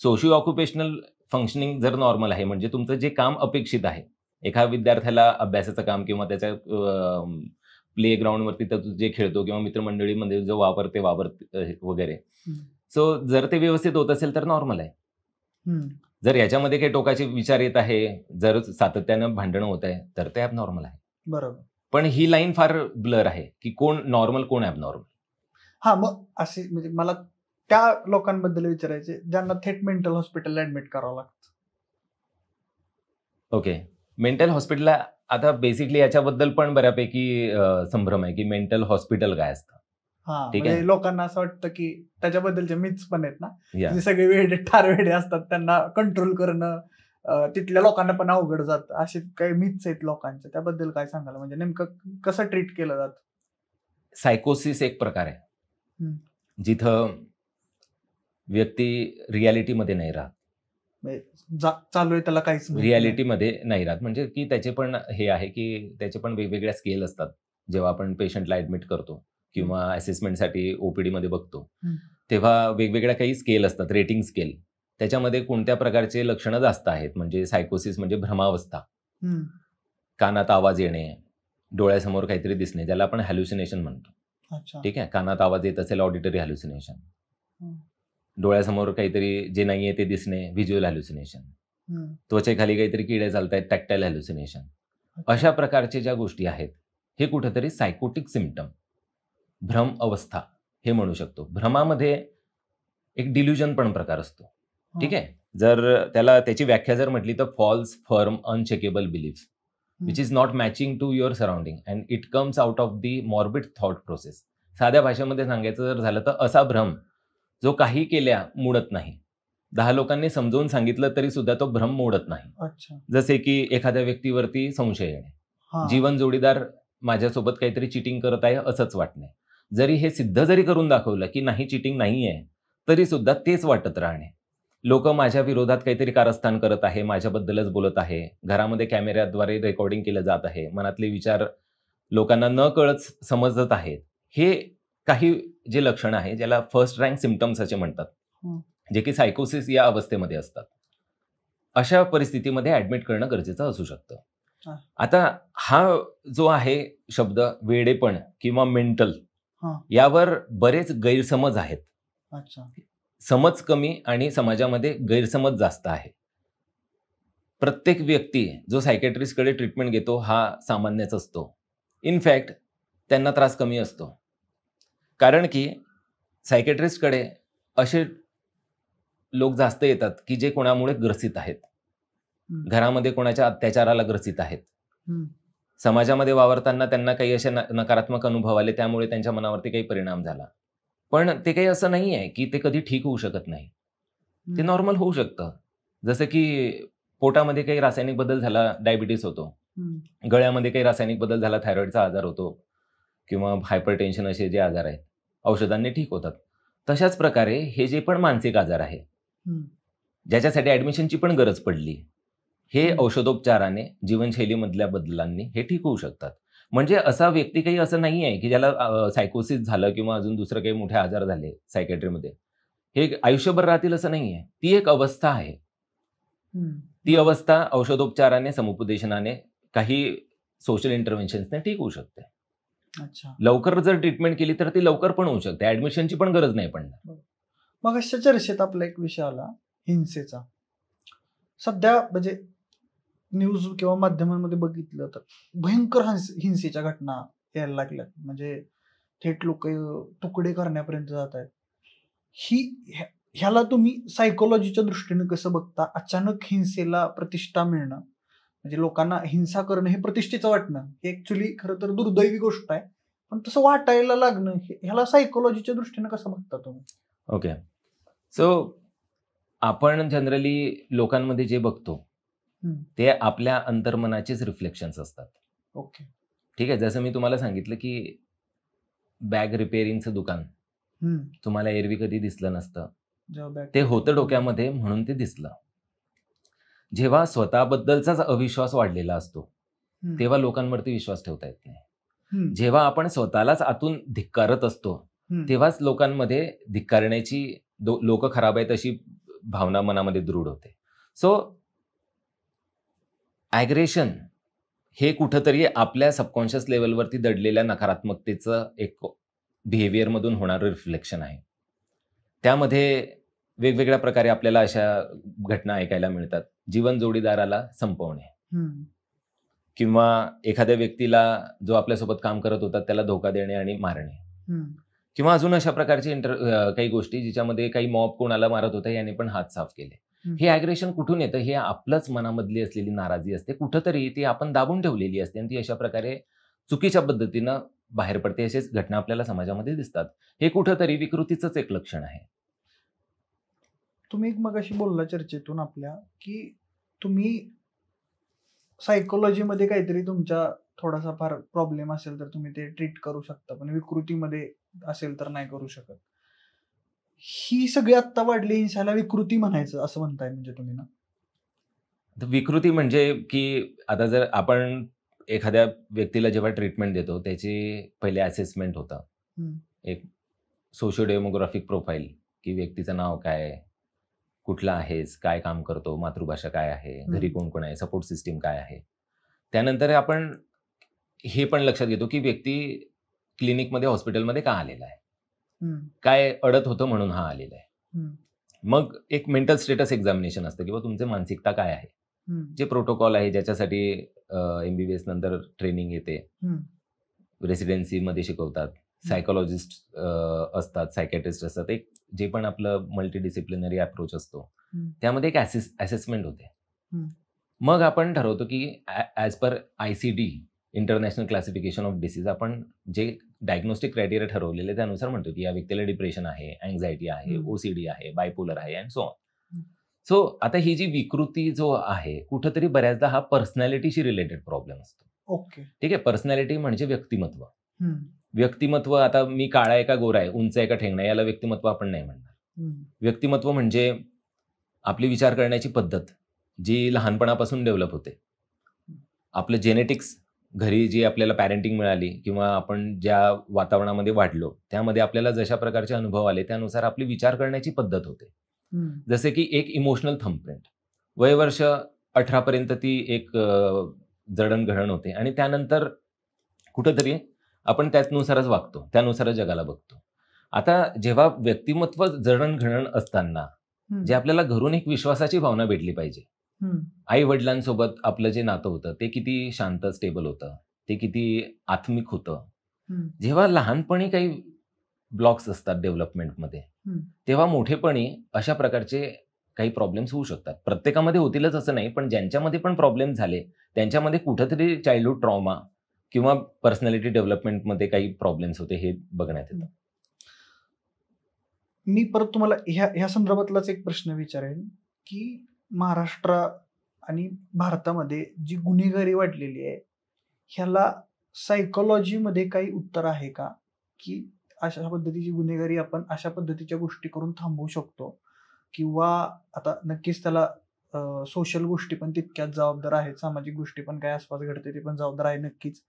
सोशिओ ऑक्युपेशनल फंक्शनिंग जर नॉर्मल आहे म्हणजे तुमचं जे काम अपेक्षित आहे, एका विद्यार्थ्याला अभ्यासाचं काम किंवा त्याच्या प्ले ग्राउंडवरती जे खेळतो किंवा मित्रमंडळीमध्ये जो वावरते वगैरे, सो जर ते व्यवस्थित होत असेल तर नॉर्मल आहे. जर याच्यामध्ये काही टोकाचे विचार येत आहे, जर सातत्यानं भांडणं होत आहे तर ते ॲबनॉर्मल आहे. बरोबर. पण ही लाईन फार ब्लर आहे की कोण नॉर्मल कोण ॲबनॉर्मल. हा, मग असे म्हणजे मला त्या लोकांबद्दल विचारायचे ज्यांना थेट मेंटल हॉस्पिटलला ऍडमिट करावं लागतं. ओके, मेंटल हॉस्पिटलला आता बेसिकली याच्याबद्दल पण बऱ्यापैकी संभ्रम आहे की मेंटल हॉस्पिटल काय असतं. ठीक आहे, म्हणजे लोकांना असं वाटतं की त्याच्याबद्दलचे मिथ्स पण आहेत ना, या जे सगळे वेडे ठार वेडे असतात त्यांना कंट्रोल करणं तिथल्या लोकांना पण अवघड जातं. असे काही मिथ्स आहेत लोकांचे, त्याबद्दल काय सांगाल? म्हणजे नेमकं कसं ट्रीट केलं जातं? सायकोसिस एक प्रकार आहे जिथं व्यक्ती रियालिटीमध्ये नाही राहत. चालू आहे त्याला काहीच रियालिटीमध्ये नाही राहत म्हणजे की त्याचे पण हे आहे की त्याचे पण वेगवेगळ्या स्केल असतात. जेव्हा आपण पेशंटला ऍडमिट करतो किंवा असेसमेंटसाठी ओपीडी मध्ये बघतो तेव्हा वेगवेगळ्या काही स्केल असतात, रेटिंग स्केल. त्याच्यामध्ये कोणत्या प्रकारचे लक्षणं जास्त आहेत म्हणजे सायकोसिस म्हणजे भ्रमावस्था, कानात आवाज येणे, डोळ्यासमोर काहीतरी दिसणे ज्याला आपण हॅल्युसिनेशन म्हणतो. ठीक आहे, कानात आवाज येत असेल ऑडिटरी हॅल्युसिनेशन, डोळ्यासमोर काहीतरी जे नाहीये ते दिसणे व्हिज्युअल हॅल्युसिनेशन, त्वचेखाली काहीतरी किडे चालतायत टॅक्टाईल हॅल्युसिनेशन. अशा प्रकारचे ज्या गोष्टी आहेत हे कुठेतरी सायकोटिक सिम्पटम, भ्रम अवस्था हे म्हणू शकतो. भ्रमामध्ये एक डिल्युजन पण प्रकार असतो. ठीक आहे, जर त्याला त्याची व्याख्या जर म्हटली तर false firm uncheckable belief which is not matching to your surrounding and it comes out of the morbid thought process. साध्या भाषेमध्ये सांगायचं जर झालं तर असा भ्रम जो काही केल्या मोडत नाही. 10 लोकांनी समजावून सांगितलं तरी सुद्धा तो भ्रम मोडत नाही. जसे की एखाद्या व्यक्तीवरती संशय येणे, जीवन जोडीदार माझ्यासोबत काहीतरी चिटिंग करत आहे असंच वाटणे, जरी हे सिद्ध जरी करून दाखवलं की नाही चिटिंग नाहीये तरी सुद्धा तेच वाटत राहणे, लोक माझ्या विरोधात काहीतरी कारस्थान करत आहे, माझ्याबद्दलच बोलत आहे, घरामध्ये कॅमेऱ्याद्वारे रेकॉर्डिंग केलं जात आहे, मनातले विचार लोकांना न कळत समजत आहेत. हे काही जे लक्षण आहे ज्याला फर्स्ट रँक सिम्पटम्स असे म्हणतात, जे की सायकोसिस या अवस्थेमध्ये असतात. अशा परिस्थितीमध्ये ऍडमिट करणं गरजेचं असू शकतं. आता हा जो आहे शब्द वेडेपण किंवा मेंटल, यावर बरेच गैरसमज आहेत. समज कमी आणि समाजामध्ये गैरसमज जास्त आहे. प्रत्येक व्यक्ती जो सायकॅट्रिस्टकडे ट्रीटमेंट घेतो हा सामान्यच असतो. इनफॅक्ट त्यांना त्रास कमी असतो, कारण की सायकॅट्रिस्टकडे असे लोक जास्त येतात की जे कोणामुळे ग्रसित आहेत, घरामध्ये कोणाच्या अत्याचाराला ग्रसित आहेत, समाजामध्ये वावरताना त्यांना काही असे नकारात्मक अनुभव आले त्यामुळे त्यांच्या मनावरती काही परिणाम झाला. पण ते काही असं नाही आहे की ते कधी ठीक होऊ शकत नाही. ते नॉर्मल होऊ शकतं. जसं की पोटामध्ये काही रासायनिक बदल झाला, डायबिटीस होतो, गळ्यामध्ये काही रासायनिक बदल झाला, थायरॉइडचा आजार होतो किंवा हायपरटेन्शन असे जे आजार आहेत औषधांनी ठीक होतात. तशाच प्रकारे हे जे पण मानसिक आजार आहे ज्याच्यासाठी ऍडमिशनची पण गरज पडली, हे औषधोपचाराने जीवनशैलीमधल्या बदलांनी हे ठीक होऊ शकतात. म्हणजे असा व्यक्ती काही असं नाही आहे की ज्याला सायकोसिस झालं किंवा अजून दुसरं काही मोठे आजार झाले सायकॅट्रीमध्ये, हे आयुष्यभर राहतील असं नाही आहे. ती एक अवस्था आहे. ती अवस्था औषधोपचाराने, समुपदेशनाने, काही सोशल इंटरव्हेन्शन्सने ठीक होऊ शकते. लवकर जर ट्रीटमेंट केली तर ती लवकर पण होऊ शकते, ऍडमिशनची पण गरज नाही पडणार. मग अशा चर्चेत आपला एक विषय आला हिंसेचा. सध्या म्हणजे न्यूज किंवा माध्यमांमध्ये बघितलं तर भयंकर हिंसेच्या घटना यायला लागल्यात. म्हणजे थेट लोक तुकडे करण्यापर्यंत जात आहेत. ही ह्याला तुम्ही सायकोलॉजीच्या दृष्टीने कसं बघता? अचानक हिंसेला प्रतिष्ठा मिळणं, म्हणजे लोकांना हिंसा करणं हे प्रतिष्ठेचं वाटणं, हे ॲक्चुअली खरं तर दुर्दैवी गोष्ट आहे. पण तसं वाटायला लागणं, ह्याला सायकोलॉजीच्या दृष्टीने कसं बघता तुम्ही? ओके. सो आपण जनरली लोकांमध्ये जे बघतो, ते आपल्या अंतर्मनाचेच रिफ्लेक्शन्स असतात. ओके. ठीक आहे. जसं मी तुम्हाला सांगितलं, की बॅग रिपेअरिंगचं दुकान तुम्हाला एरवी कधी दिसलं नसतं. ते होतं डोक्यामध्ये म्हणून ते दिसलं. जेव्हा स्वतःबद्दलचाच अविश्वास वाढलेला असतो, तेव्हा लोकांवरती विश्वास ठेवता येत नाही. जेव्हा आपण स्वतःलाच आतून धिक्कारत असतो, तेव्हाच लोकांमध्ये धिक्कारण्याची लोक खराब आहेत अशी भावना मनामध्ये दृढ होते. सो ॲग्रेशन हे कुठंतरी आपल्या सबकॉन्शियस लेव्हलवरती दडलेल्या नकारात्मकतेचं एक बिहेवियरमधून होणारं रिफ्लेक्शन आहे. त्यामध्ये वेगवेगळ्या प्रकारे आपल्याला अशा घटना ऐकायला मिळतात. जीवन जोडीदाराला संपवणे किंवा एखाद्या व्यक्तीला जो आपल्यासोबत काम करत होता त्याला धोका देणे आणि मारणे किंवा अजून अशा प्रकारचे काही गोष्टी जिच्यामध्ये काही मॉब कोणाला मारत होता याने पण हात साफ केले. हे ॲग्रेशन कुठून येतं? हे आपलंच मनामधली असलेली नाराजी असते. कुठंतरी ती आपण दाबून ठेवलेली असते आणि ती अशा प्रकारे चुकीच्या पद्धतीनं बाहेर पडते. अशाच घटना आपल्याला समाजामध्ये दिसतात. हे कुठंतरी विकृतीचंच एक लक्षण आहे. तुम्ही एक मगाशी बोलला चर्चेतून आपल्या, की तुम्ही सायकोलॉजीमध्ये काहीतरी तुमच्या थोडासा फार प्रॉब्लेम असेल तर तुम्ही ते ट्रीट करू शकता, पण विकृतीमध्ये असेल तर नाही करू शकत. ही सगळी आत्ता वाढली हिंसाला विकृती म्हणायचं असं म्हणताय म्हणजे तुम्ही ना? विकृती म्हणजे की आता जर आपण एखाद्या व्यक्तीला जेव्हा ट्रीटमेंट देतो त्याची पहिले असेसमेंट होतं. एक सोशिओ डेमोग्राफिक प्रोफाईल, की व्यक्तीचं नाव काय आहे, कुठला आहेस, काय काम करतो, मातृभाषा काय आहे, घरी कोण कोण आहे, सपोर्ट सिस्टीम काय आहे. त्यानंतर आपण हे पण लक्षात घेतो की व्यक्ती क्लिनिकमध्ये हॉस्पिटलमध्ये का आलेला आहे, काय अडत होतं म्हणून हा आलेला आहे. मग एक मेंटल स्टेटस एक्झामिनेशन असतं किंवा तुमची मानसिकता काय आहे, जे प्रोटोकॉल आहे ज्याच्यासाठी MBBS नंतर ट्रेनिंग येते, रेसिडेन्सीमध्ये शिकवतात, सायकोलॉजिस्ट असतात, सायकॅट्रिस्ट असतात, एक जे पण आपलं मल्टीडिसिप्लिनरी अप्रोच असतो त्यामध्ये एक असेसमेंट होते. मग आपण ठरवतो की as per ICD international classification of disease आपण जे डायग्नोस्टिक क्रायटेरिया ठरवलेले त्यानुसार म्हणतो की या व्यक्तीला डिप्रेशन आहे, अँझायटी आहे, OCD आहे, बायपोलर आहे अँड सो ऑन. सो आता ही जी विकृती जो आहे कुठंतरी बऱ्याचदा हा पर्सनॅलिटीशी रिलेटेड प्रॉब्लेम असतो. ओके. ठीक आहे. पर्सनॅलिटी म्हणजे व्यक्तिमत्व. व्यक्तिमत्व आता मी काळा आहे का गोरा आहे, उंच आहे का ठेंगणा, याला व्यक्तिमत्व आपण नाही म्हणणार. व्यक्तिमत्व म्हणजे आपली विचार करण्याची पद्धत जी लहानपणापासून डेव्हलप होते. आपलं जेनेटिक्स, घरी जी आपल्याला पॅरेंटिंग मिळाली किंवा आपण ज्या वातावरणामध्ये वाढलो त्यामध्ये आपल्याला जशा प्रकारचे अनुभव आले त्यानुसार आपली विचार करण्याची पद्धत होते. जसे की एक इमोशनल थंबप्रिंट, वयवर्ष 18 पर्यंत ती एक जडणघडण होते आणि त्यानंतर कुठंतरी आपण त्यानुसारच वागतो, त्यानुसारच जगाला बघतो. आता जेव्हा व्यक्तिमत्व जडणघडण असताना जे आपल्याला घरून एक विश्वासाची भावना भेटली पाहिजे, आई वडिलांसोबत आपलं जे नातं होतं ते किती शांत स्टेबल होतं, ते किती आत्मिक होतं. जेव्हा लहानपणी काही ब्लॉक्स असतात डेव्हलपमेंटमध्ये, तेव्हा मोठेपणी अशा प्रकारचे काही प्रॉब्लेम्स होऊ शकतात. प्रत्येकामध्ये होतीलच असं नाही, पण ज्यांच्यामध्ये पण प्रॉब्लेम झाले त्यांच्यामध्ये कुठेतरी चाइल्डहुड ट्रॉमा किंवा पर्सनॅलिटी डेव्हलपमेंटमध्ये काही प्रॉब्लेम्स होते हे बघण्यात येतं. मी परत तुम्हाला ह्या संदर्भातलाच एक प्रश्न विचारेन, की महाराष्ट्र आणि भारतामध्ये जी गुन्हेगारी वाढलेली आहे, ह्याला सायकोलॉजीमध्ये काही उत्तर आहे का? की अशा पद्धतीची गुन्हेगारी आपण अशा पद्धतीच्या गोष्टी करून थांबवू शकतो? किंवा आता नक्कीच त्याला सोशल गोष्टी पण तितक्याच जबाबदार आहेत, सामाजिक गोष्टी पण काय आसपास घडते ते पण जबाबदार आहे नक्कीच.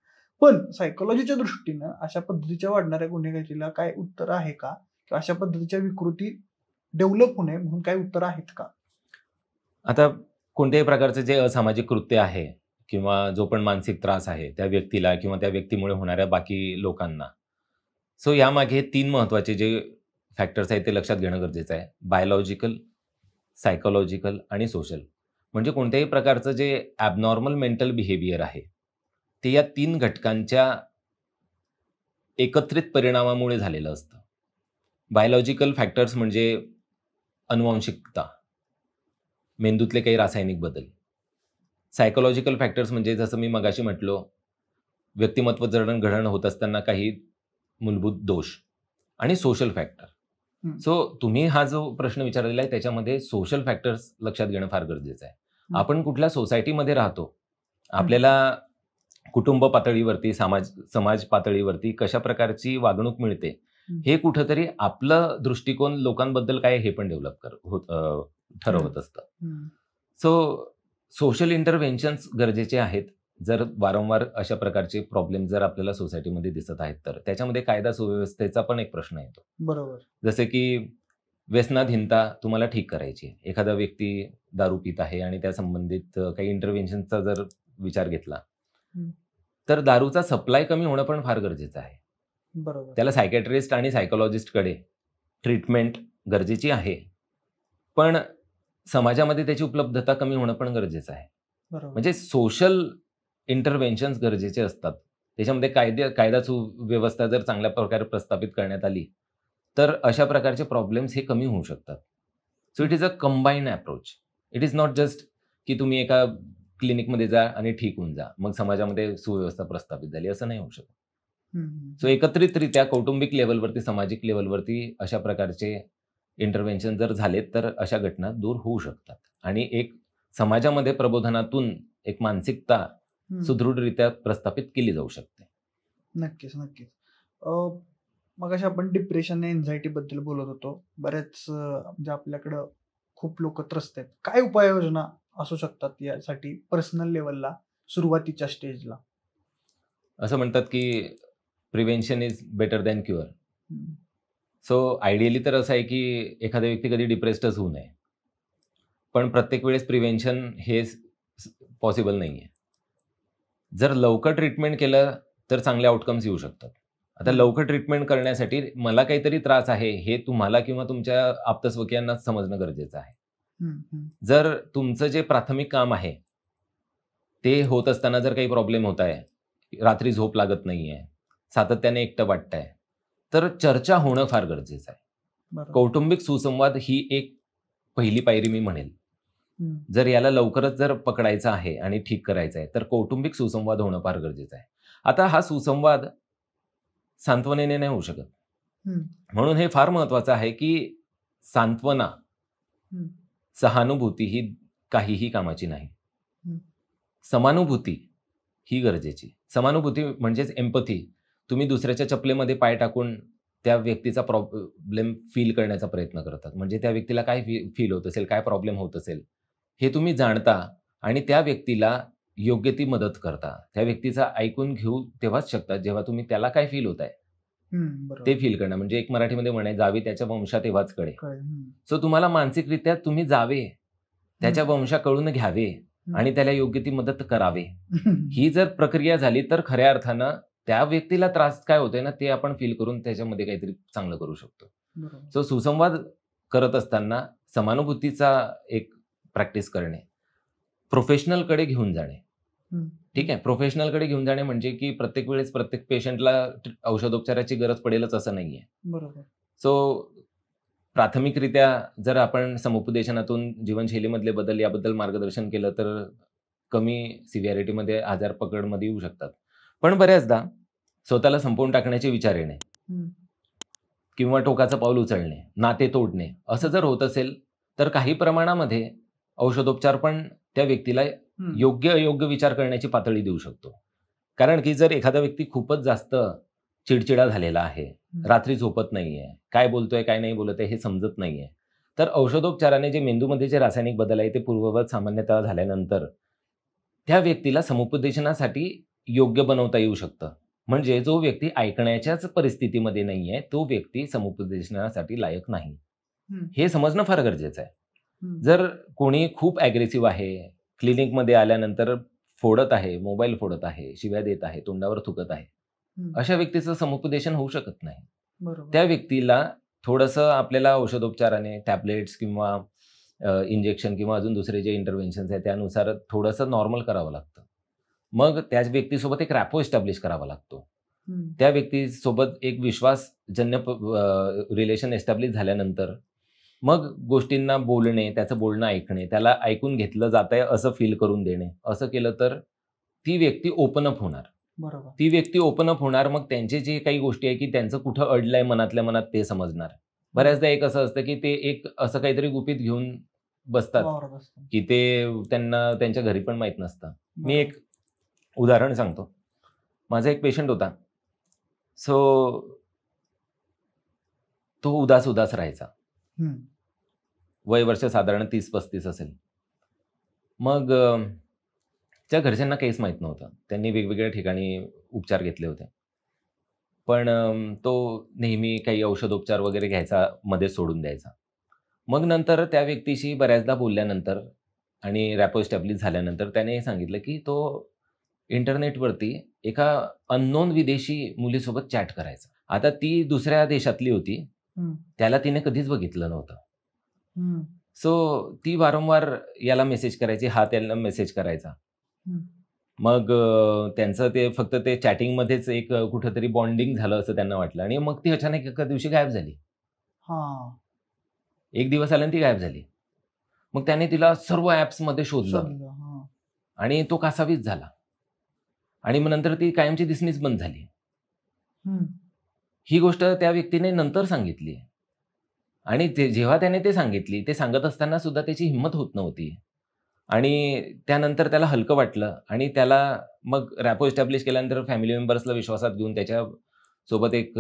पण सायकोलॉजीच्या दृष्टीनं अशा पद्धतीच्या वाढणाऱ्या गुन्हेगारीला काय उत्तर आहे का? किंवा अशा पद्धतीच्या विकृती डेव्हलप होऊ नये म्हणून काही उत्तर आहेत का? आता कोणत्याही प्रकारचं जे असामाजिक कृत्य आहे किंवा जो पण मानसिक त्रास आहे त्या व्यक्तीला किंवा त्या व्यक्तीमुळे होणाऱ्या बाकी लोकांना, सो यामागे 3 महत्त्वाचे जे फॅक्टर्स आहेत ते लक्षात घेणं गरजेचं आहे. बायोलॉजिकल, सायकॉलॉजिकल आणि सोशल. म्हणजे कोणत्याही प्रकारचं जे ॲबनॉर्मल मेंटल बिहेवियर आहे, ते या 3 घटकांच्या एकत्रित परिणामामुळे झालेलं असतं. बायोलॉजिकल फॅक्टर्स म्हणजे अनुवांशिकता, मेंदूतले काही रासायनिक बदल, सायकोलॉजिकल फॅक्टर्स म्हणजे जसं मी मगाशी म्हटलो, व्यक्तिमत्व जडणघडण होत असताना काही मूलभूत दोष, आणि सोशल फॅक्टर. सो तुम्ही हा जो प्रश्न विचारलेला आहे त्याच्यामध्ये सोशल फॅक्टर्स लक्षात घेणं फार गरजेचं आहे. आपण कुठल्या सोसायटीमध्ये राहतो, आपल्याला कुटुंब पातळीवरती, समाज पातळीवरती कशा प्रकारची वागणूक मिळते, हे कुठंतरी आपलं दृष्टिकोन लोकांबद्दल काय हे पण डेव्हलप ठरवत असतं. सो सोशल इंटरव्हेन्शन्स गरजेचे आहेत. जर वारंवार अशा प्रकारचे प्रॉब्लेम जर आपल्याला सोसायटीमध्ये दिसत आहेत तर त्याच्यामध्ये कायदा सुव्यवस्थेचा पण एक प्रश्न येतो. बरोबर. जसे की व्यसनाधीनता तुम्हाला ठीक करायची आहे. एखादा व्यक्ती दारू पित आहे आणि त्या संबंधित काही इंटरव्हेन्शनचा जर विचार घेतला तर दारूचा सप्लाय कमी होणं पण फार गरजेचं आहे. बरोबर. त्याला सायकॅट्रिस्ट आणि सायकोलॉजिस्टकडे ट्रीटमेंट गरजेची आहे, पण समाजामध्ये त्याची उपलब्धता कमी होणं पण गरजेचं आहे. म्हणजे सोशल इंटरव्हेन्शन्स गरजेचे असतात. त्याच्यामध्ये कायदा सुव्यवस्था जर चांगल्या प्रकारे प्रस्थापित करण्यात आली तर अशा प्रकारचे प्रॉब्लेम्स हे कमी होऊ शकतात. So it is a combine approach. It is not just की तुम्ही एका क्लिनिकमध्ये जा आणि ठीक होऊन जा, मग समाजामध्ये सुव्यवस्था प्रस्थापित झाली, असं नाही होऊ शकत. सो एकत्रितरित्या कौटुंबिक लेवलवरती, सामाजिक लेवलवरती अशा प्रकारचे इंटरव्हेन्शन जर झाले तर अशा घटना दूर होऊ शकतात आणि एक समाजामध्ये प्रबोधनातून एक मानसिकता सुदृढरित्या प्रस्थापित केली जाऊ शकते. नक्कीच नक्कीच. मग अशा आपण डिप्रेशन, एन्झायटी बद्दल बोलत होतो. बरेच म्हणजे आपल्याकडं खूप लोक त्रस्त आहेत. काय उपाययोजना असू शकतात यासाठी पर्सनल लेवलला, सुरुवातीच्या स्टेजला? असं म्हणतात की prevention is better than cure. So ideally तर असं आहे की एखादा व्यक्ती कधी डिप्रेस्डच होऊ नये, पण प्रत्येक वेळेस प्रिव्हेन्शन हे पॉसिबल नाही आहे. जर लवकर ट्रीटमेंट केलं तर चांगले आउटकम्स येऊ शकतात. आता लवकर ट्रीटमेंट करण्यासाठी मला काहीतरी त्रास आहे हे तुम्हाला किंवा तुमच्या आप्तस्वकीयांना समजणं गरजेचं आहे. जर तुमचं जे प्राथमिक काम आहे ते होत असताना जर काही प्रॉब्लेम होत आहे, रात्री झोप लागत नाहीये, सातत्याने एकटं वाटतंय, तर चर्चा होणं फार गरजेचं आहे. कौटुंबिक सुसंवाद ही एक पहिली पायरी मी म्हणेल. जर याला लवकरच जर पकडायचं आहे आणि ठीक करायचं आहे तर कौटुंबिक सुसंवाद होणं फार गरजेचं आहे. आता हा सुसंवाद सांत्वनेने नाही होऊ शकत, म्हणून हे फार महत्वाचं आहे की सांत्वना, सहानुभूती ही काहीही कामाची नाही. समानुभूती ही गरजेची. समानुभूती म्हणजेच एम्पथी. तुम्ही दुसऱ्याच्या चपलेमध्ये पाय टाकून त्या व्यक्तीचा प्रॉब्लेम फील करण्याचा प्रयत्न करतात. म्हणजे त्या व्यक्तीला काय फील होत असेल, काय प्रॉब्लेम होत असेल हे तुम्ही जाणता आणि त्या व्यक्तीला योग्य ती मदत करता. त्या व्यक्तीचा ऐकून घेऊ तेव्हाच शकता जेव्हा तुम्ही त्याला काय फील होत आहे ते फील करणं. म्हणजे एक मराठीमध्ये म्हणे, जावे त्याच्या वंशा तेव्हाच कळे. सो तुम्हाला मानसिकरित्या तुम्ही जावे, त्याच्या वंशाकडून घ्यावे आणि त्याला योग्य ती मदत करावे. ही जर प्रक्रिया झाली तर खऱ्या अर्थानं त्या व्यक्तीला त्रास काय होतोय ना ते आपण फील करून त्याच्यामध्ये काहीतरी चांगलं करू शकतो. सो सुसंवाद करत असताना समानुभूतीचा एक प्रॅक्टिस करणे, प्रोफेशनलकडे घेऊन जाणे. ठीक आहे, प्रोफेशनलकडे घेऊन जाणे म्हणजे की प्रत्येक वेळेस प्रत्येक पेशंटला औषधोपचाराची गरज पडेलच असं नाहीये. बरोबर. सो प्राथमिकरित्या जर आपण समुपदेशनातून जीवनशैलीमधले बदल याबद्दल मार्गदर्शन केलं तर कमी सिव्हिअरिटीमध्ये आजार पकडमध्ये येऊ शकतात. पण बऱ्याचदा स्वतःला संपवून टाकण्याचे विचार येणे किंवा टोकाचं पाऊल उचलणे, नाते तोडणे असं जर होत असेल तर काही प्रमाणामध्ये औषधोपचार पण त्या व्यक्तीला योग्य अयोग्य विचार करण्याची पातळी देऊ शकतो. कारण की जर एखादा व्यक्ती खूपच जास्त चिडचिडा झालेला आहे, रात्री झोपत नाहीये, काय बोलतोय काय नाही बोलत आहे हे समजत नाहीये, तर औषधोपचाराने जे मेंदूमध्ये जे रासायनिक बदल आहे ते पूर्ववत सामान्यतः झाल्यानंतर त्या व्यक्तीला समुपदेशनासाठी योग्य बनवता येऊ शकतं. म्हणजे जो व्यक्ती ऐकण्याच्याच परिस्थितीमध्ये नाहीये तो व्यक्ती समुपदेशनासाठी लायक नाही, हे समजणं फार गरजेचं आहे. जर कोणी खूप ॲग्रेसिव्ह आहे, क्लिनिकमध्ये आल्यानंतर फोडत आहे, मोबाईल फोडत आहे, शिव्या देत आहे, तोंडावर थुकत आहे, अशा व्यक्तीचं समुपदेशन होऊ शकत नाही. त्या व्यक्तीला थोडंसं आपल्याला औषधोपचाराने टॅबलेट्स किंवा इंजेक्शन किंवा अजून दुसरे जे इंटरव्हेन्शन्स आहेत त्यानुसार थोडंसं नॉर्मल करावं लागतं. मग त्याच व्यक्तीसोबत एक रॅपो एस्टॅब्लिश करावा लागतो. त्या व्यक्तीसोबत एक विश्वासजन्य रिलेशन एस्टॅब्लिश झाल्यानंतर मग गोष्टींना बोलणे, त्याचं बोलणं ऐकणे, त्याला ऐकून घेतलं जात आहे असं फील करून देणे. असं केलं तर ती व्यक्ती ओपन अप होणार. बरोबर. ती व्यक्ती ओपन अप होणार. मग त्यांचे जे काही गोष्टी आहे की त्यांचं कुठं अडलंय मनातल्या मनात ते समजणार. बऱ्याचदा एक असं असतं की ते एक असं काहीतरी गुपित घेऊन बसतात वावरत असतो. की ते त्यांना त्यांच्या घरी पण माहीत नसतं. मी बरोबर. एक उदाहरण सांगतो. माझा एक पेशंट होता. सो तो उदास राहायचा. हम्म. वय वर्ष साधारण 30-35 असेल. मग त्या घरच्यांना काहीच माहीत नव्हतं. त्यांनी वेगवेगळ्या ठिकाणी उपचार घेतले होते. पण तो नेहमी काही औषधोपचार वगैरे घ्यायचा, मध्येच सोडून द्यायचा. मग नंतर त्या व्यक्तीशी बऱ्याचदा बोलल्यानंतर आणि रॅपो एस्टॅब्लिश झाल्यानंतर त्याने सांगितलं की तो इंटरनेटवरती एका अननोन विदेशी मुलीसोबत चॅट करायचा. आता ती दुसऱ्या देशातली होती. हम्म. त्याला तिने कधीच बघितलं नव्हतं. हम्म. सो ती वारंवार याला मेसेज करायची, हा त्याला मेसेज करायचा. हम्म. मग त्यांचं ते फक्त ते चॅटिंगमध्येच एक कुठेतरी बॉन्डिंग झालं असं त्यांना वाटलं आणि मग ती अचानक एका दिवशी गायब झाली. हा. एक दिवस आल्याने ती गायब झाली. मग त्याने तिला सर्व ॲप्समध्ये शोधलं शोधलं. हा. आणि तो कासावीस झाला. आणि मग नंतर ती कायमची दिसणीच बंद झाली. हम्म. ही गोष्ट त्या व्यक्तीने नंतर सांगितली. आणि जेव्हा त्याने ते सांगितली, ते सांगत असताना सुद्धा त्याची हिंमत होत नव्हती. आणि त्यानंतर त्याला हलकं वाटलं आणि त्याला मग रॅपो एस्टॅब्लिश केल्यानंतर फॅमिली मेंबर्सला विश्वासात घेऊन त्याच्यासोबत एक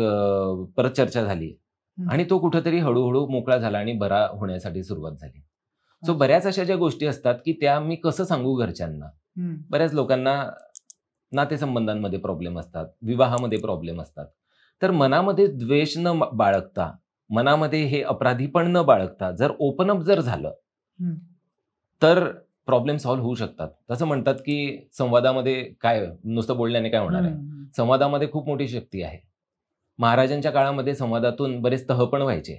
परत चर्चा झाली. आणि तो कुठेतरी हळूहळू मोकळा झाला आणि बरा होण्यासाठी सुरुवात झाली. सो बऱ्याच अशा ज्या गोष्टी असतात की त्या मी कसं सांगू घरच्यांना. बऱ्याच लोकांना नातेसंबंधांमध्ये प्रॉब्लेम असतात, विवाहामध्ये प्रॉब्लेम असतात. तर मनामध्ये द्वेष न बाळगता, मनामध्ये हे अपराधीपण न बाळगता जर ओपन अप जर झालं तर प्रॉब्लेम सॉल्व्ह होऊ शकतात. तसं म्हणतात की संवादामध्ये काय, नुसतं बोलण्याने काय होणार आहे. संवादामध्ये खूप मोठी शक्ती आहे. महाराजांच्या काळामध्ये संवादातून बरेच तह पण व्हायचे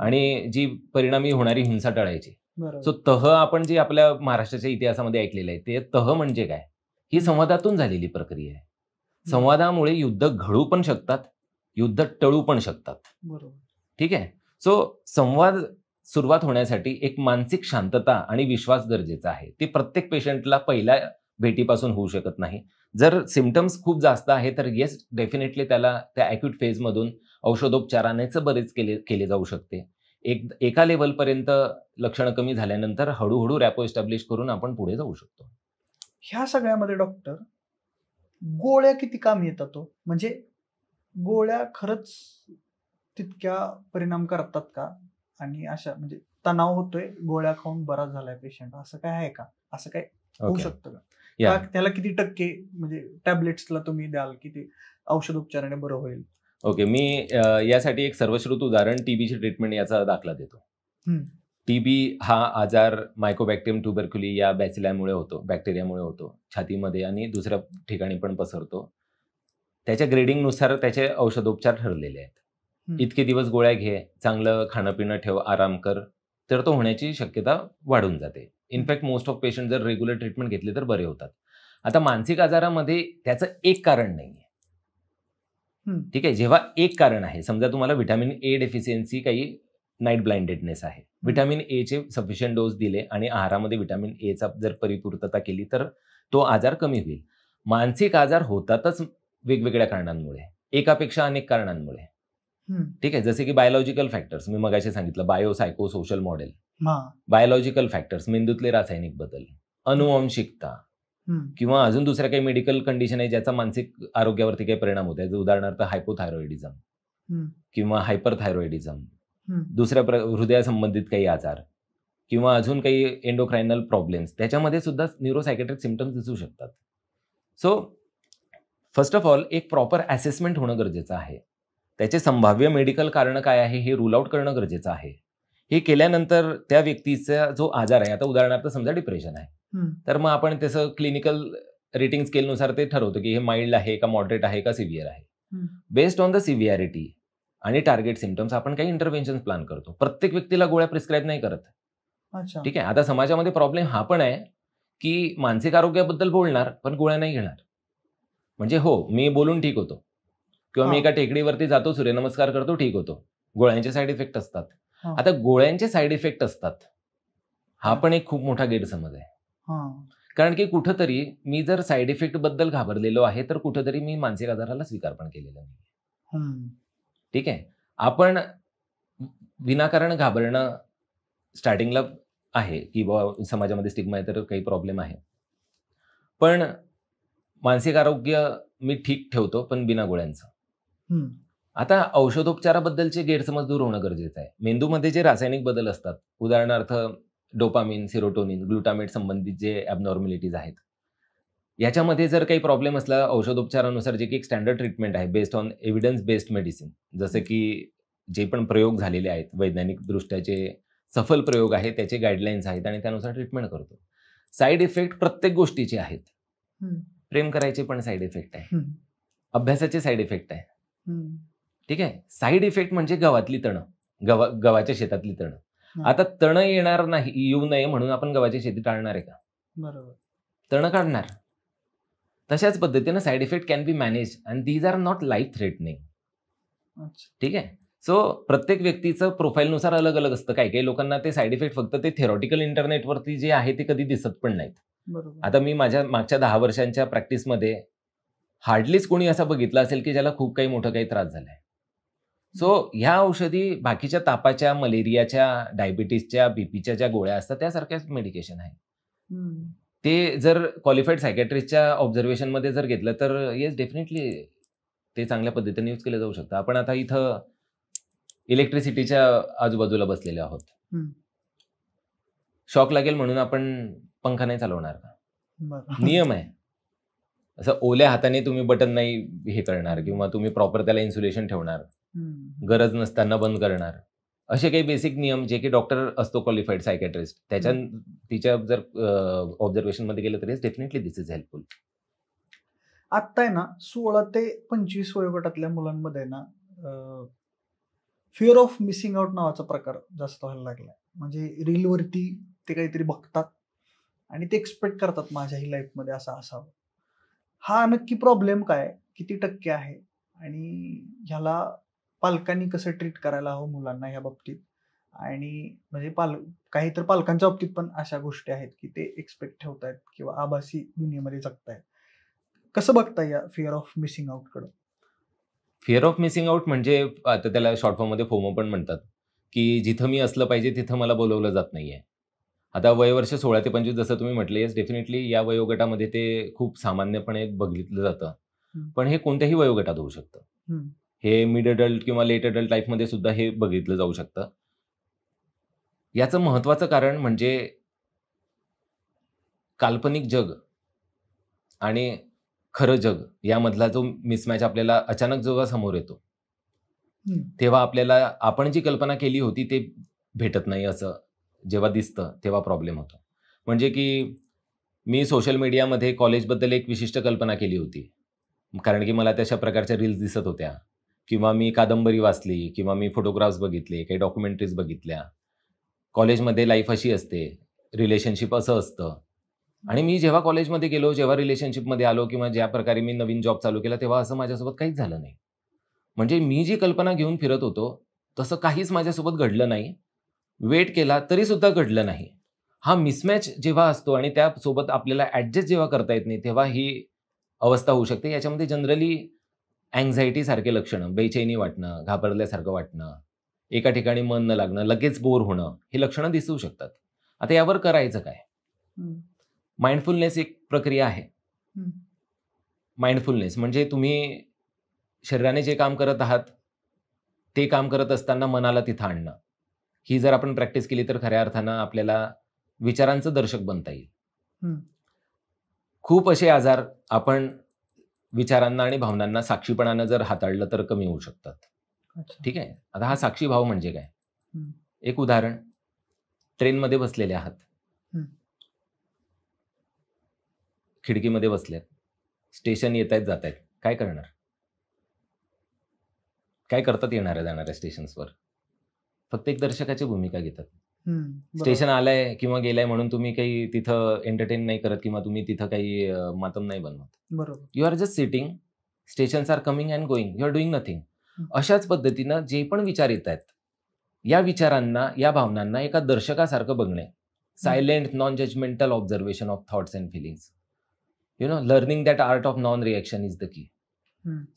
आणि जी परिणामी होणारी हिंसा टळायची. सो तह आपण जे आपल्या महाराष्ट्राच्या इतिहासामध्ये ऐकलेलं आहे, ते तह म्हणजे काय, ही संवादातून झालेली प्रक्रिया आहे. संवादामुळे युद्ध घडू पण शकतात, युद्ध टळू पण शकतात. बरोबर. ठीक आहे. सो संवाद सुरुवात होण्यासाठी एक मानसिक शांतता आणि विश्वास गरजेचा आहे. ते प्रत्येक पेशंटला पहिल्या भेटीपासून होऊ शकत नाही. जर सिम्पटम्स खूप जास्त आहे तर येस डेफिनेटली त्याला त्या ॲक्यूट फेजमधून औषधोपचारानेच बरेच केले जाऊ शकते. एका लेव्हलपर्यंत लक्षणं कमी झाल्यानंतर हळूहळू रॅपो एस्टॅब्लिश करून आपण पुढे जाऊ शकतो. ह्या सगळ्यामध्ये डॉक्टर गोळ्या किती कामी येतात? म्हणजे गोळ्या खरंच तितक्या परिणाम करतात का? आणि अशा म्हणजे तणाव होतोय, गोळ्या खाऊन बरा झालाय पेशंट, असं काय आहे का? असं काय होऊ शकतं का? त्याला किती टक्के म्हणजे टॅबलेट्सला तुम्ही द्याल की ते औषधोपचाराने बरं होईल? ओके. मी यासाठी एक सर्वश्रुत उदाहरण टीबीची ट्रीटमेंट याचा दाखला देतो. टीबी हा आजार मायकोबॅक्टेरियम ट्युबरक्युली या बॅसिलामुळे होतो, बॅक्टेरियामुळे होतो. छातीमध्ये आणि दुसऱ्या ठिकाणी पण पसरतो. त्याच्या ग्रेडिंगनुसार त्याचे औषधोपचार ठरलेले आहेत. इतके दिवस गोळ्या घे, चांगलं खाणं-पिणं ठेव, आराम कर, तर तो होण्याची शक्यता वाढून जाते. इनफॅक्ट मोस्ट ऑफ पेशंट जर रेग्युलर ट्रीटमेंट घेतली तर बरे होतात. आता मानसिक आजारामध्ये त्याचं एक कारण नाहीये. ठीक आहे. जेव्हा एक कारण आहे, समजा तुम्हाला व्हिटॅमिन ए डेफिशियन्सी, काही नाईट ब्लाइंडेडनेस आहे. व्हिटॅमिन एचे सफिशियंट डोस दिले आणि आहारामध्ये व्हिटॅमिन एचा जर परिपूर्तता केली तर तो आजार कमी होईल. मानसिक आजार होतातच वेगवेगळ्या कारणांमुळे, एकापेक्षा अनेक कारणांमुळे. ठीक आहे. जसे की बायोलॉजिकल फॅक्टर्स, मी मगाशी सांगितलं, bio psycho social model. Biological factors, मेंदूतले रासायनिक बदल, अनुवंशिकता किंवा अजून दुसऱ्या काही मेडिकल कंडिशन आहे ज्याचा मानसिक आरोग्यावरती काही परिणाम होत आहे. उदाहरणार्थ हायपोथायरॉइडिझम किंवा हायपरथायरॉइडिझम, दुसऱ्या हृदयासंबंधित काही आजार किंवा अजून काही एंडोक्रायनल प्रॉब्लेम्स, त्याच्यामध्ये सुद्धा न्यूरोसायकेट्रिक सिम्पटम्स दिसू शकतात. सो फर्स्ट ऑफ ऑल एक प्रॉपर असेसमेंट होणं गरजेचं आहे. त्याचे संभाव्य मेडिकल कारण काय आहे हे रूल आउट करणं गरजेचं आहे. हे केल्यानंतर त्या व्यक्तीचा जो आजार आहे, आता उदाहरणार्थ समजा डिप्रेशन आहे, तर मग आपण त्याचं क्लिनिकल रेटिंग स्केलनुसार ते ठरवतो की हे माइल्ड आहे का, मॉडरेट आहे का, सिव्हिअर आहे. बेस्ड ऑन द सिव्हिअरिटी आणि टार्गेट सिम्पटम्स आपण काही इंटरव्हेन्शन प्लॅन करतो. प्रत्येक व्यक्तीला गोळ्या प्रिस्क्राईब नाही करत. ठीक आहे. आता समाजामध्ये प्रॉब्लेम हा पण आहे की मानसिक आरोग्याबद्दल बोलणार पण गोळ्या नाही घेणार. म्हणजे हो, मी बोलून ठीक होतो किंवा मी एका टेकडीवरती जातो, सूर्यनमस्कार करतो, ठीक होतो. गोळ्यांचे साईड इफेक्ट असतात. हा. आता गोळ्यांचे साईड इफेक्ट असतात, हा पण एक खूप मोठा गैरसमज आहे. हा. कारण की कुठंतरी मी जर साईड इफेक्ट बद्दल घाबरलेलो आहे तर कुठंतरी मी मानसिक आजाराला स्वीकार पण केलेला नाही. हम्म. ठीक आहे, आपण विनाकारण घाबरणं स्टार्टिंगला आहे की बाबा समाजामध्ये स्टिग्मा आहे तर काही प्रॉब्लेम आहे, पण मानसिक आरोग्य मी ठीक ठेवतो पण बिना गोळ्यांचं. हम्म. आता औषधोपचाराबद्दलचे गैरसमज दूर होणं गरजेचं आहे. मेंदूमध्ये जे रासायनिक बदल असतात, उदाहरणार्थ डोपामिन, सेरोटोनिन, ग्लुटामेट संबंधित जे ॲबनॉर्मॅलिटीज आहेत, याच्यामध्ये जर काही प्रॉब्लेम असला औषधोपचारानुसार, जे की एक स्टँडर्ड ट्रीटमेंट आहे based on evidence based medicine, जसं की जे पण प्रयोग झालेले आहेत, वैज्ञानिक जे सफल प्रयोग आहेत, त्याचे गाईडलाईन्स आहेत आणि त्यानुसार ट्रीटमेंट करतो. साईड इफेक्ट प्रत्येक गोष्टीचे आहेत. प्रेम करायचे पण साईड इफेक्ट आहे, अभ्यासाचे साईड इफेक्ट आहे. ठीक आहे, साईड इफेक्ट म्हणजे गव्हातली तणं, गव्हाच्या शेतातली तणं. आता तणं येणार नाही, येऊ नये म्हणून आपण गव्हाची शेती टाळणार आहे का? बरोबर. तणं काढणार. तशाच पद्धतीनं side effect can be managed and these are not life threatening. ठीक आहे, सो प्रत्येक व्यक्तीचं प्रोफाईलनुसार अलग अलग असतं. काही काही लोकांना ते साईड इफेक्ट फक्त ते थेरॉटिकल इंटरनेटवरती जे आहे ते कधी दिसत पण नाहीत. आता मी माझ्या मागच्या 10 वर्षांच्या प्रॅक्टिसमध्ये हार्डलीच कोणी असा बघितला असेल की ज्याला खूप काही मोठं काही त्रास झालाय. सो ह्या औषधी बाकीच्या तापाच्या, मलेरियाच्या, डायबिटीसच्या, बीपीच्या ज्या गोळ्या असतात त्यासारख्याच मेडिकेशन आहे. ते जर क्वालिफाईड सायकॅट्रिस्टच्या ऑब्झर्वेशनमध्ये जर घेतलं तर येस डेफिनेटली ते चांगल्या पद्धतीने यूज केलं जाऊ शकतं. आपण आता इथं इलेक्ट्रिसिटीच्या आजूबाजूला बसलेले आहोत. शॉक लागेल म्हणून आपण पंखा नाही चालवणार का? नियम आहे. असं ओल्या हाताने तुम्ही बटन नाही हे करणार किंवा तुम्ही प्रॉपर त्याला इन्सुलेशन ठेवणार, गरज नसताना बंद करणार. असे काही बेसिक नियम जे की डॉक्टर असतो क्वालिफाईड सायकॅट्रिस्ट तिच्या जर ऑब्झर्वेशनमध्ये गेलं तरी डेफिनेटली दिस इज हेल्पफुल. आत्ता आहे ना 16 ते 25 वयोगटातल्या मुलांमध्ये ना फिअर ऑफ मिसिंग आउट नावाचा प्रकार जास्त व्हायला लागलाय. म्हणजे रीलवरती ते काहीतरी बघतात आणि ते एक्सपेक्ट करतात माझ्याही लाईफमध्ये असं असावं. हा नक्की प्रॉब्लेम काय, किती टक्के आहे आणि ह्याला पालकांनी कसं ट्रीट करायला हवं मुलांना ह्या बाबतीत? आणि म्हणजे काही तर पालकांच्या बाबतीत पण अशा गोष्टी आहेत की ते एक्सपेक्ट ठेवतायत किंवा आभासी दुनियेमध्ये जगतायत. कसं बघताय या फिअर ऑफ मिसिंग आउट कडे? फिअर ऑफ मिसिंग आउट म्हणजे आता त्याला शॉर्ट फॉर्म मध्ये फोमो पण म्हणतात, की जिथं मी असलं पाहिजे तिथं मला बोलवलं जात नाहीये. आता वयवर्ष 16 ते 25 जसं तुम्ही म्हटले, येस डेफिनेटली या वयोगटामध्ये ते खूप सामान्यपणे बघितलं जातं. पण हे कोणत्याही वयोगटात होऊ शकतं. हे मिड अडल्ट किंवा लेट अडल्ट लाईफमध्ये सुद्धा हे बघितलं जाऊ शकतं. याचं महत्वाचं कारण म्हणजे काल्पनिक जग आणि खरं जग यामधला जो मिसमॅच आपल्याला अचानक जेव्हा समोर येतो, तेव्हा आपल्याला आपण जी कल्पना केली होती ते भेटत नाही असं जेव्हा दिसतं तेव्हा प्रॉब्लेम होतो. म्हणजे की मी सोशल मीडियामध्ये कॉलेजबद्दल एक विशिष्ट कल्पना केली होती, कारण की मला तशा प्रकारच्या रील्स दिसत होत्या किंवा मी कादंबरी वाचली किंवा मी फोटोग्राफ्स बघितले, काही डॉक्युमेंटरीज बघितल्या. कॉलेजमध्ये लाईफ अशी असते, रिलेशनशिप असं असतं. आणि मी जेव्हा कॉलेजमध्ये गेलो, जेव्हा रिलेशनशिपमध्ये आलो किंवा ज्या प्रकारे मी नवीन जॉब चालू केला, तेव्हा असं माझ्यासोबत काहीच झालं नाही. म्हणजे मी जी कल्पना घेऊन फिरत होतो, तसं काहीच माझ्यासोबत घडलं नाही. वेट केला तरी सुद्धा घडलं नाही. हा मिसमॅच जेव्हा असतो आणि त्यासोबत आपल्याला ॲडजस्ट जेव्हा करता येत नाही, तेव्हा ही अवस्था होऊ शकते. याच्यामध्ये जनरली अँक्झायटी सारखे लक्षणं, बेचैनी वाटणं, घाबरल्यासारखं वाटणं, एका ठिकाणी मन न लागणं, लगेच बोर होणं, ही लक्षणं दिसू शकतात. आता यावर करायचं काय? माइंडफुलनेस एक प्रक्रिया आहे. माइंडफुलनेस म्हणजे तुम्ही शरीराने जे काम करत आहात, ते काम करत असताना मनाला तिथं आणणं. ही जर आपण प्रॅक्टिस केली तर खऱ्या अर्थानं आपल्याला विचारांचं दर्शक बनता येईल. खूप असे आजार आपण विचारांना आणि भावनांना साक्षीपणानं जर हाताळलं तर कमी होऊ शकतात. ठीक आहे. आता हा साक्षी भाव म्हणजे काय? एक उदाहरण, ट्रेनमध्ये बसलेले आहात, खिडकीमध्ये बसलेत, स्टेशन येत आहेत जात आहेत, काय करणार? काय करतात येणाऱ्या जाणाऱ्या स्टेशन्सवर? फक्त एक दर्शकाची भूमिका घेतात. स्टेशन आलंय किंवा गेलंय म्हणून तुम्ही काही तिथं एंटरटेन नाही करत किंवा तुम्ही तिथं काही मातम नाही बनवत. बरोबर. You are just sitting, stations are coming and going, you are doing nothing. अशाच पद्धतीनं जे पण विचार येत आहेत या विचारांना, या भावनांना एका दर्शकासारखं बघणे. Silent, non judgmental observation of thoughts and feelings. Learning that art of non reaction is the key.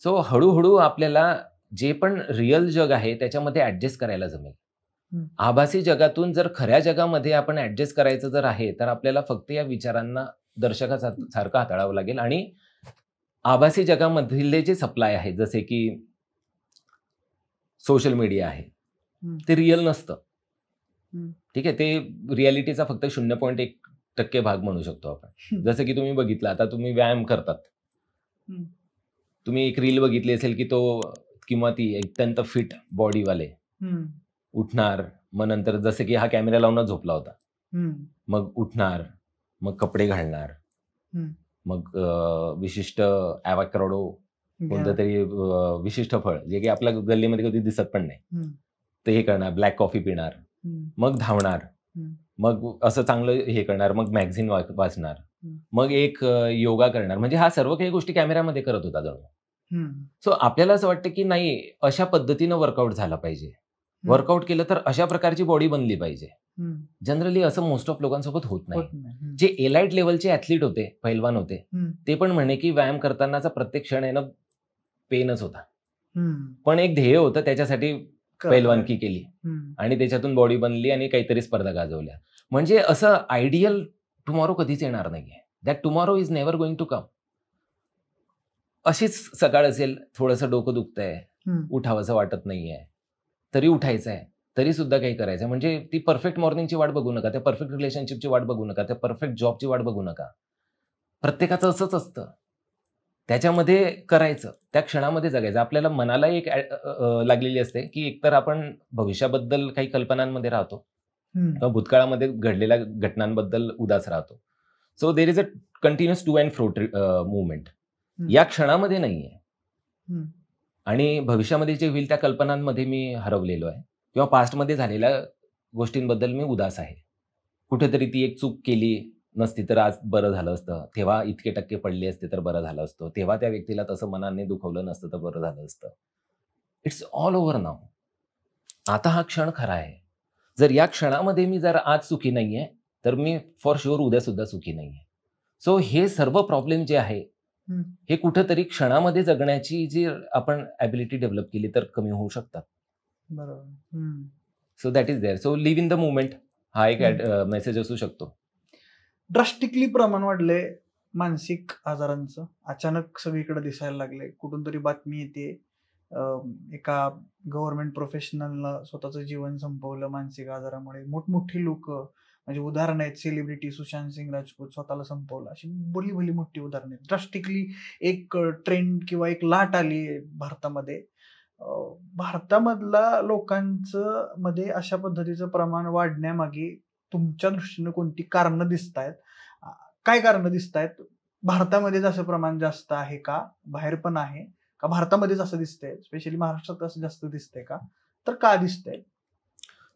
So हळूहळू आपल्याला जे पण रिअल जग आहे त्याच्यामध्ये ऍडजस्ट करायला जमेल. आभासी जगातून जर खऱ्या जगामध्ये आपण ऍडजस्ट करायचं जर आहे तर आपल्याला फक्त या विचारांना दर्शकासारखं हाताळावं लागेल. आणि आभासी जगामधले जे सप्लाय आहे, जसे की सोशल मीडिया आहे, ते रिअल नसतं. ठीक आहे, ते रियालिटीचा फक्त 0.1% भाग म्हणू शकतो आपण. जसं की तुम्ही बघितलं, आता तुम्ही व्यायाम करतात, तुम्ही एक रील बघितली असेल की तो किंवा ती अत्यंत फिट बॉडीवाले उठणार, मग नंतर जसं की हा कॅमेरा लावूनच झोपला होता, मग उठणार, मग कपडे घालणार, मग विशिष्ट ॲव्होकाडो कोणतं तरी विशिष्ट फळ जे की आपल्या गल्लीमध्ये कधी दिसत पण नाही, ते हे करणार, ब्लॅक कॉफी पिणार, मग धावणार, मग असं चांगलं हे करणार, मग मॅगझिन वाचणार, मग एक योगा करणार. म्हणजे हा सर्व काही गोष्टी कॅमेऱ्यामध्ये करत होता जणू. सो आपल्याला असं वाटतं की नाही, अशा पद्धतीनं वर्कआउट झालं पाहिजे, वर्कआउट केलं तर अशा प्रकारची बॉडी बनली पाहिजे. जनरली असं मोस्ट ऑफ लोकांसोबत होत नाही. जे एलाइट लेवलचे ऍथलीट होते, पैलवान होते, ते पण म्हणे की व्यायाम करतानाचा प्रत्येक क्षण आहे ना पेनच होता, पण एक ध्येय होतं, त्याच्यासाठी पैलवानकी केली आणि त्याच्यातून बॉडी बनली आणि काहीतरी स्पर्धा गाजवल्या. म्हणजे असं आयडियल टुमॉरो कधीच येणार नाहीये. That tomorrow is never going to come. अशीच सकाळ असेल, थोडंसं डोकं दुखतंय, उठावंसं वाटत नाहीये, तरी उठायचं आहे, तरी सुद्धा काही करायचं आहे. म्हणजे ती परफेक्ट मॉर्निंगची वाट बघू नका, त्या परफेक्ट रिलेशनशिपची वाट बघू नका, त्या परफेक्ट जॉबची वाट बघू नका. प्रत्येकाचं असंच असतं, त्याच्यामध्ये करायचं, त्या क्षणामध्ये जगायचं. आपल्याला मनाला एक लागलेली असते की एकतर आपण भविष्याबद्दल काही कल्पनांमध्ये राहतो किंवा भूतकाळामध्ये घडलेल्या घटनांबद्दल उदास राहतो. So there is a continuous to and fro movement. या क्षणामध्ये नाहीये, आणि भविष्यामध्ये जे होईल त्या कल्पनांमध्ये मी हरवलेलो आहे, किंवा पास्टमध्ये झालेल्या गोष्टींबद्दल मी उदास आहे. कुठेतरी ती एक चूक केली नसती तर आज बरं झालं असतं, तेव्हा इतके टक्के पडले असते तर बरं झालं असतं, तेव्हा त्या व्यक्तीला तसं मनाने दुखवलं नसतं तर बरं झालं असतं. इट्स ऑल ओव्हर नाव. आता हा क्षण खरा आहे. जर या क्षणामध्ये मी जर आज सुखी नाहीये तर मी फॉर शुअर उद्या सुद्धा सुखी नाहीये. सो हे सर्व प्रॉब्लेम जे आहे हे कुठंतरी क्षणामध्ये जगण्याची जी आपण ॲबिलिटी डेव्हलप केली तर कमी होऊ शकतात. बरोबर. So that is there. So live in the movement हा एक मेसेज असू शकतो. ड्रास्टिकली प्रमाण वाढले मानसिक आजारांचं, अचानक सगळीकडे दिसायला लागले. कुठून तरी बातमी येते, एका गव्हर्नमेंट प्रोफेशनलनं स्वतःचं जीवन संपवलं मानसिक आजारामुळे. मोठमोठी लोक, म्हणजे उदाहरण आहेत, सेलिब्रिटी सुशांत सिंग राजपूत स्वतःला संपवलं, अशी भली भली मोठी उदाहरणं आहेत. ड्रास्टिकली एक ट्रेंड किंवा एक लाट आली भारतामध्ये. भारतामधला लोकांचं मध्ये अशा पद्धतीचं प्रमाण वाढण्यामागे तुमच्या दृष्टीनं कोणती कारणं दिसत आहेत? काय कारणं दिसत आहेत? भारतामध्येच असं प्रमाण जास्त आहे का, बाहेर पण आहे का, भारतामध्येच असं दिसतंय, स्पेशली महाराष्ट्रात असं जास्त दिसतंय का, तर का दिसतंय?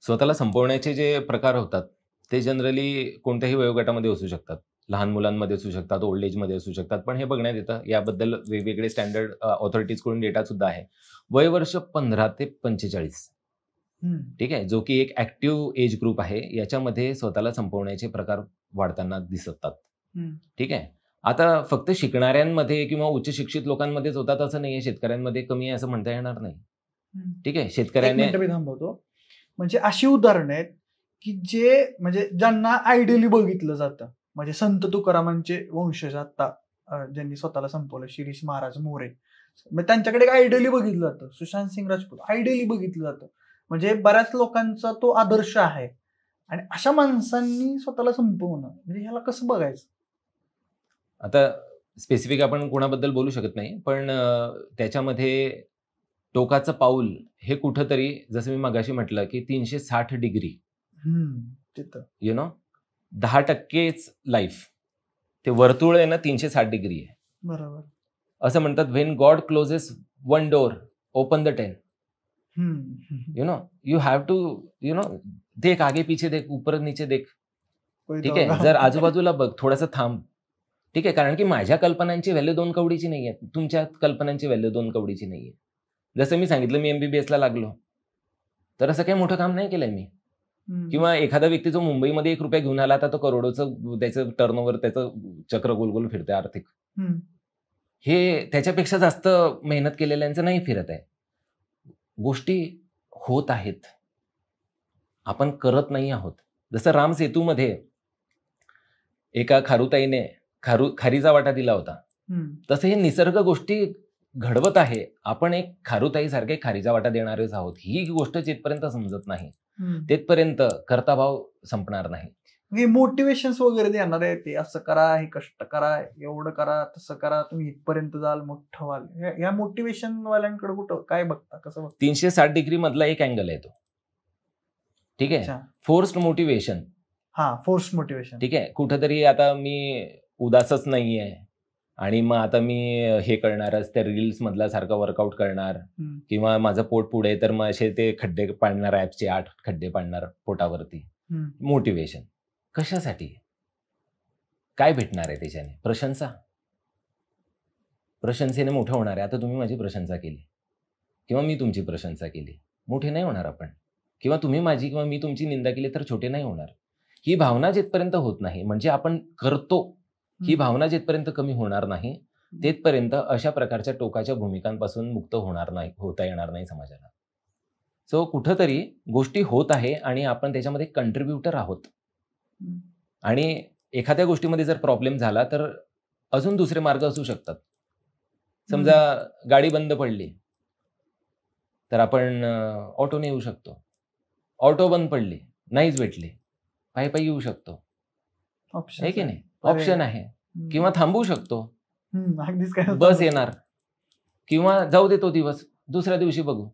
स्वतःला संपवण्याचे जे प्रकार होतात ते जनरली कोणत्याही वयोगटामध्ये असू शकतात, लहान मुलांमध्ये असू शकतात, ओल्ड एजमध्ये असू शकतात. पण हे बघण्यात येतं, याबद्दल वेगवेगळे स्टँडर्ड ऑथॉरिटीजकडून डेटा सुद्धा आहे. वयवर्ष 15 ते 45, ठीक आहे, जो की एक ऍक्टिव्ह एज ग्रुप आहे, याच्यामध्ये स्वतःला संपवण्याचे प्रकार वाढताना दिसतात. ठीक आहे. आता फक्त शिकणाऱ्यांमध्ये किंवा उच्च शिक्षित लोकांमध्येच होतात असं नाहीये, शेतकऱ्यांमध्ये कमी आहे असं म्हणता येणार नाही. ठीक आहे, शेतकऱ्याने मी थांबवतो. म्हणजे अशी उदाहरणं आहेत की जे म्हणजे ज्यांना आयडियली बघितलं जातं, म्हणजे संत तुकारामांचे वंशज आता ज्यांनी स्वतःला संपवलं, शिरीष महाराज मोरे, मग त्यांच्याकडे आयडियली बघितलं जातं. सुशांत सिंग राजपूत आयडियली बघितलं जातं, म्हणजे बऱ्याच लोकांचा तो आदर्श आहे. आणि अशा माणसांनी स्वतःला संपवणं म्हणजे ह्याला कसं बघायचं? आता स्पेसिफिक आपण कोणाबद्दल बोलू शकत नाही, पण त्याच्यामध्ये टोकाचं पाऊल हे कुठंतरी, जसं मी मगाशी म्हटलं की 360 डिग्री, यु नो 10%च लाईफ, ते वर्तुळ आहे ना 360 डिग्री आहे. बरोबर. असं म्हणतात, when God closes one door open the 10. You know you have to देख, आगे पीछे देख, ऊपर नीचे देख. ठीक आहे, जर आजूबाजूला बघ, थोडंसं थांब. ठीक आहे, कारण की माझ्या कल्पनांची व्हॅल्यू 2 कवडीची नाहीये, तुमच्या कल्पनांची व्हॅल्यू 2 कवडीची नाहीये. जसं मी सांगितलं, मी MBBS ला लागलो, तर असं काही मोठं काम नाही केलंय मी. किंवा एखादा व्यक्ती जो मुंबईमध्ये 1 रुपया घेऊन आला, आता तो करोडोचं त्याचं टर्नओव्हर, त्याचं चक्र गोल फिरतंय आर्थिक. हे त्याच्यापेक्षा जास्त मेहनत केलेल्यांचं नाही फिरत आहे. गोष्टी होत आहेत, आपण करत नाही आहोत. जसं राम सेतूमध्ये एका खारुताईने खारीचा वाटा दिला होता, तसं हे निसर्ग गोष्टी घडवत आहे. आपण एक खारुताईसारखे खारीचा वाटा देणारेच आहोत. ही गोष्ट जिथपर्यंत समजत नाही तिथपर्यंत कर्ताभाव संपणार नाही. हे मोटिवेशन्स वगैरे देणार आहे, ते असं करा, हे कष्ट करा, एवढं करा, तसं करा, तुम्ही इथपर्यंत जाल, मोठं व्हाल. या मोटिवेशन वाल्यांकडे कुठं काय बघता, कसं बघता? 360 डिग्री मधला एक अँगल आहे तो. ठीक आहे. Forced motivation. Forced motivation. ठीक आहे. कुठंतरी आता मी उदासच नाहीये आणि मग आता मी हे करणारच, त्या रील्स मधला सारखा वर्कआउट करणार, किंवा माझं पोट पुढे तर मग असे ते खड्डे पाडणार, ऍपचे 8 खड्डे पाडणार पोटावरती. मोटिवेशन कशासाठी? काय भेटणार आहे त्याच्याने? प्रशंसा. प्रशंसेने मोठं होणार आहे. आता तुम्ही माझी प्रशंसा केली किंवा मी तुमची प्रशंसा केली, मोठे नाही होणार आपण. किंवा तुम्ही माझी किंवा मी तुमची निंदा केली तर छोटे नाही होणार. ही भावना जिथपर्यंत होत नाही, म्हणजे आपण करतो ही भावना जिथपर्यंत कमी होणार नाही तिथपर्यंत अशा प्रकारच्या टोकाच्या भूमिकांपासून मुक्त होता येणार नाही समाजाला. सो कुठंतरी गोष्टी होत आहे आणि आपण त्याच्यामध्ये कंट्रीब्युटर आहोत. आणि एखाद्या गोष्टीमध्ये जर प्रॉब्लेम झाला तर अजून दुसरे मार्ग असू शकतात. समजा गाडी बंद पडली तर आपण ऑटोने येऊ शकतो. ऑटो बंद पडली, नाहीच भेटली, पायी येऊ शकतो. आहे की नाही? ऑप्शन आहे. किंवा थांबवू शकतो, बस येणार, किंवा जाऊ दे तो दिवस, दुसऱ्या दिवशी बघू.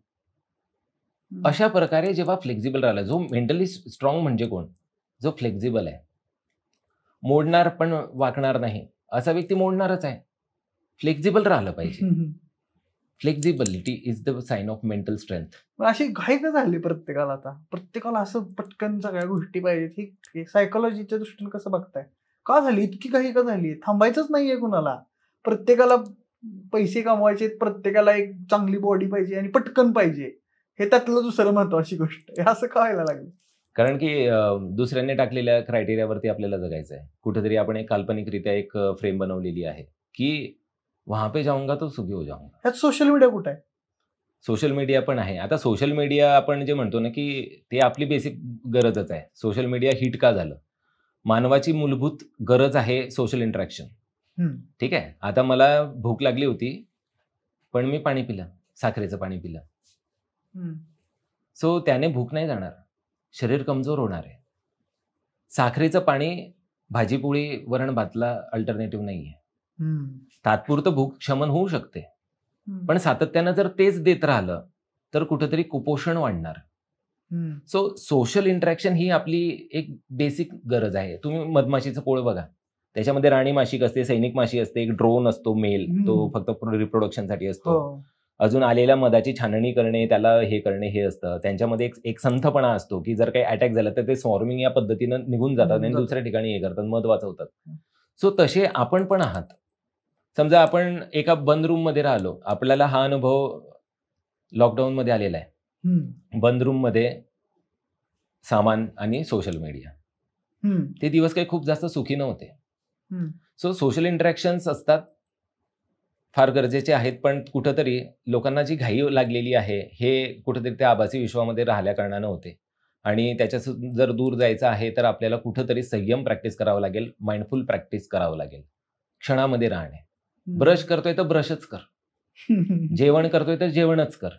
अशा प्रकारे जेव्हा फ्लेक्झिबल राहिला, जो मेंटली स्ट्रॉंग म्हणजे कोण? जो फ्लेक्झिबल आहे, मोडणार पण वाकणार नाही असा व्यक्ती मोडणारच आहे. फ्लेक्झिबल राहिलं पाहिजे. Flexibility is the sign of mental strength. अशी घाई का झाली प्रत्येकाला? आता प्रत्येकाला असं पटकन सगळ्या गोष्टी पाहिजेत. ही सायकोलॉजीच्या दृष्टीने कसं बघताय? का झाली इतकी घाई? का झाली? थांबायचंच नाहीये कुणाला. प्रत्येकाला पैसे कमवायचे, प्रत्येकाला एक चांगली बॉडी पाहिजे आणि पटकन पाहिजे. हे त्यातलं दुसरं महत्वाची गोष्ट. हे असं का व्हायला लागलं? कारण की दुसऱ्यांनी टाकलेल्या क्रायटेरियावरती आपल्याला जगायचं आहे. कुठेतरी आपण एक काल्पनिकरित्या एक फ्रेम बनवलेली आहे की वहां पे जाऊंगा तो सुखी हो जाऊंगा. ह्यात सोशल मीडिया कुठे आहे? सोशल मीडिया पण आहे. आता सोशल मीडिया आपण जे म्हणतो ना की ते आपली बेसिक गरजच आहे. सोशल मीडिया हिट का झालं? मानवाची मूलभूत गरज आहे सोशल इंटरॅक्शन. ठीक आहे. आता मला भूक लागली होती पण मी पाणी पिलं, साखरेचं पाणी पिलं. सो त्याने भूक नाही जाणार, शरीर कमजोर होणार आहे. साखरेचं पाणी भाजीपोळी वरण भातला अल्टरनेटिव्ह नाहीये. तात्पुरतं भूक शमन होऊ शकते, पण सातत्यानं जर तेच देत राहिलं तर कुठेतरी कुपोषण वाढणार. सो सोशल इंटरॅक्शन ही आपली एक बेसिक गरज आहे. तुम्ही मधमाशीचं पोळ बघा, त्याच्यामध्ये राणी माशी असते, सैनिक माशी असते, एक ड्रोन असतो मेल, तो फक्त रिप्रोडक्शनसाठी असतो. अजून आलेल्या मधाची छाननी करणे, त्याला हे करणे हे असतं. त्यांच्यामध्ये एक संथपणा असतो की जर काही अटॅक झाला तर ते स्वॉर्मिंग या पद्धतीनं निघून जातात आणि दुसऱ्या ठिकाणी हे करतात, मध वाचवतात. सो तसे आपण पण आहात. समजा आपण एका बंद रूम मध्ये राहिलो, आपल्याला हा अनुभव लॉकडाऊन मध्ये आलेला आहे. बंद रूम मध्ये सामान आणि सोशल मीडिया, ते दिवस काही खूप जास्त सुखी नव्हते. सो सोशल इंटरॅक्शन्स असतात, फार गरजेचे आहेत, पण कुठंतरी लोकांना जी घाई लागलेली आहे हे कुठंतरी त्या आभासी विश्वामध्ये राहिल्या कारणानं होते. आणि त्याच्या जर दूर जायचं आहे तर आपल्याला कुठंतरी संयम प्रॅक्टिस करावं लागेल, माइंडफुल प्रॅक्टिस करावं लागेल, क्षणामध्ये राहणे. ब्रश करतोय तर ब्रशच कर, जेवण करतोय तर जेवणच कर.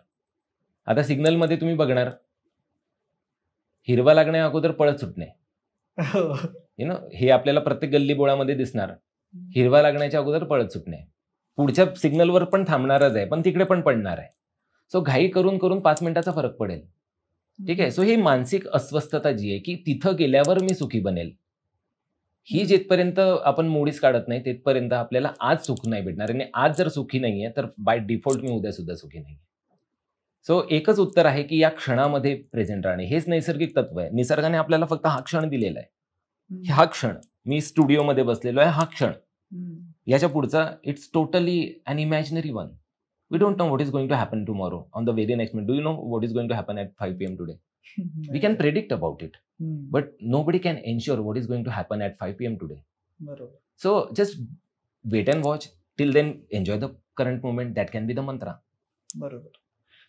आता सिग्नलमध्ये तुम्ही बघणार, हिरवा लागण्या अगोदर पळत सुटणे, हे आपल्याला प्रत्येक गल्ली बोळामध्ये दिसणार. हिरवा लागण्याच्या अगोदर पळत सुटणे, पुढच्या सिग्नलवर पण थांबणारच आहे पण तिकडे पण पडणार आहे. सो घाई करून करून 5 मिनिटाचा फरक पडेल. ठीक आहे. सो ही मानसिक अस्वस्थता जी आहे की तिथं गेल्यावर मी सुखी बनेल, ही जिथपर्यंत आपण मोडीच काढत नाही तिथपर्यंत आपल्याला आज सुख नाही भेटणार. आणि आज जर सुखी नाहीये तर बाय डिफॉल्ट मी उद्या सुद्धा सुखी नाही. सो एकच उत्तर आहे की या क्षणामध्ये प्रेझेंट राहणे, हेच नैसर्गिक तत्व आहे. निसर्गाने आपल्याला फक्त हा क्षण दिलेला आहे. हा क्षण, मी स्टुडिओमध्ये बसलेलो आहे, हा क्षण, याच्या पुढचा it's totally an imaginary one. We don't know what is going to happen tomorrow on the very next minute. Do you know what is going to happen at 5 p.m. today? We can predict about it, but nobody can ensure what is going to happen at 5 p.m. today. बरोबर. So just wait and watch. Till then, enjoy the current moment. That can be the mantra. बरोबर.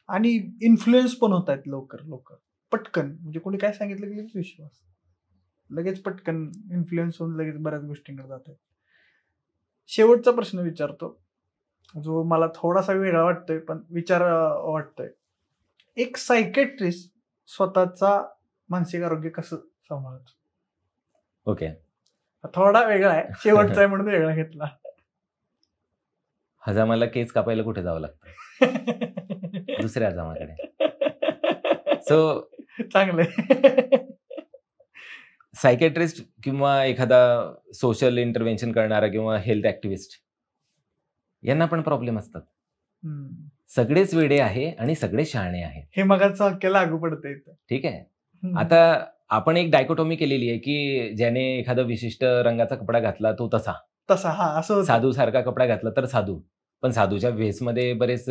आणि influence पण होत आहेत लवकर पटकन, म्हणजे कोणी काय सांगितलं की लगेच विश्वास, लगेच पटकन इन्फ्लुएन्स होऊन लगेच बऱ्याच गोष्टींकडे जातात. शेवटचा प्रश्न विचारतो, जो मला थोडासा वेगळा वाटतोय पण विचार वाटतोय. एक सायकेट्रिस्ट स्वतःचा मानसिक आरोग्य कसं सांभाळतो? Okay. थोडा वेगळा आहे, शेवटचा आहे म्हणून वेगळा घेतला. हजामाला केस कापायला कुठे जावं लागतं? दुसऱ्या हजामाकडे. सो चांगलंय. सायकेट्रिस्ट किंवा एखादा सोशल इंटरव्हेन्शन करणारा किंवा हेल्थ ऍक्टिव्हिस्ट यांना पण प्रॉब्लेम असतात. सगळेच वेडे आहे आणि सगळे शहाणे आहे. हे मगाचं वाक्य लागू पडते. ठीक आहे. आता आपण एक डायकोटॉमी केलेली आहे की ज्याने एखादा विशिष्ट रंगाचा कपडा घातला तो तसा, हा असं साधू सारखा कपडा घातला तर साधू, पण साधूच्या वेशमध्ये बरेच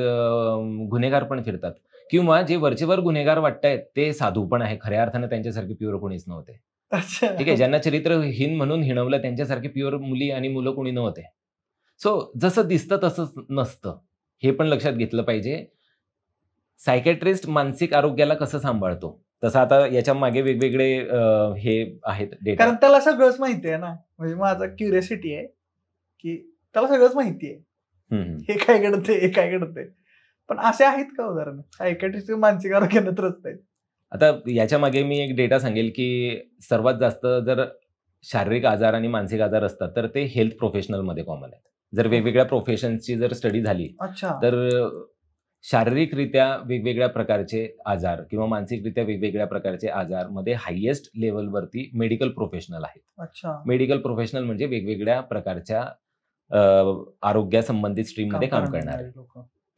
गुन्हेगार पण फिरतात, किंवा जे वरचेवर गुन्हेगार वाटतायत ते साधू पण आहे. खऱ्या अर्थानं त्यांच्यासारखे प्युअर कोणीच नव्हते. ठीक आहे. ज्यांना चरित्रहीन म्हणून हिणवलं त्यांच्यासारखे प्युअर मुली आणि मुलं कोणी नव्हते. सो जसं दिसतं तसंच नसतं, हे पण लक्षात घेतलं पाहिजे. सायकेट्रिस्ट मानसिक आरोग्याला कसं सांभाळतो तसं आता याच्या मागे वेगवेगळे हे आहेत डेटा. कारण त्याला सगळंच माहिती आहे ना. म्हणजे माझा क्युरियोसिटी आहे की त्याला सगळंच माहिती आहे, हे काय घडते हे काय घडते. पण असे आहेत का उदाहरण सायकेट्रिस्ट मानसिक आरोग्याने त्रस्त आहेत? आता याच्या मागे मी एक डेटा सांगेल की सर्वात जास्त जर शारीरिक आजार आणि मानसिक आजार असतात तर ते हेल्थ प्रोफेशनल मध्ये कॉमन आहेत. जर वेगवेगळ्या प्रोफेशन्सची जर स्टडी झाली तर शारीरिकरित्या वेगवेगळ्या प्रकारचे आजार किंवा मानसिकरित्या वेगवेगळ्या प्रकारचे आजार मध्ये हायएस्ट लेवलवरती मेडिकल प्रोफेशनल आहेत. मेडिकल प्रोफेशनल म्हणजे वेगवेगळ्या प्रकारच्या आरोग्यासंबंधित स्ट्रीम मध्ये काम करणारे.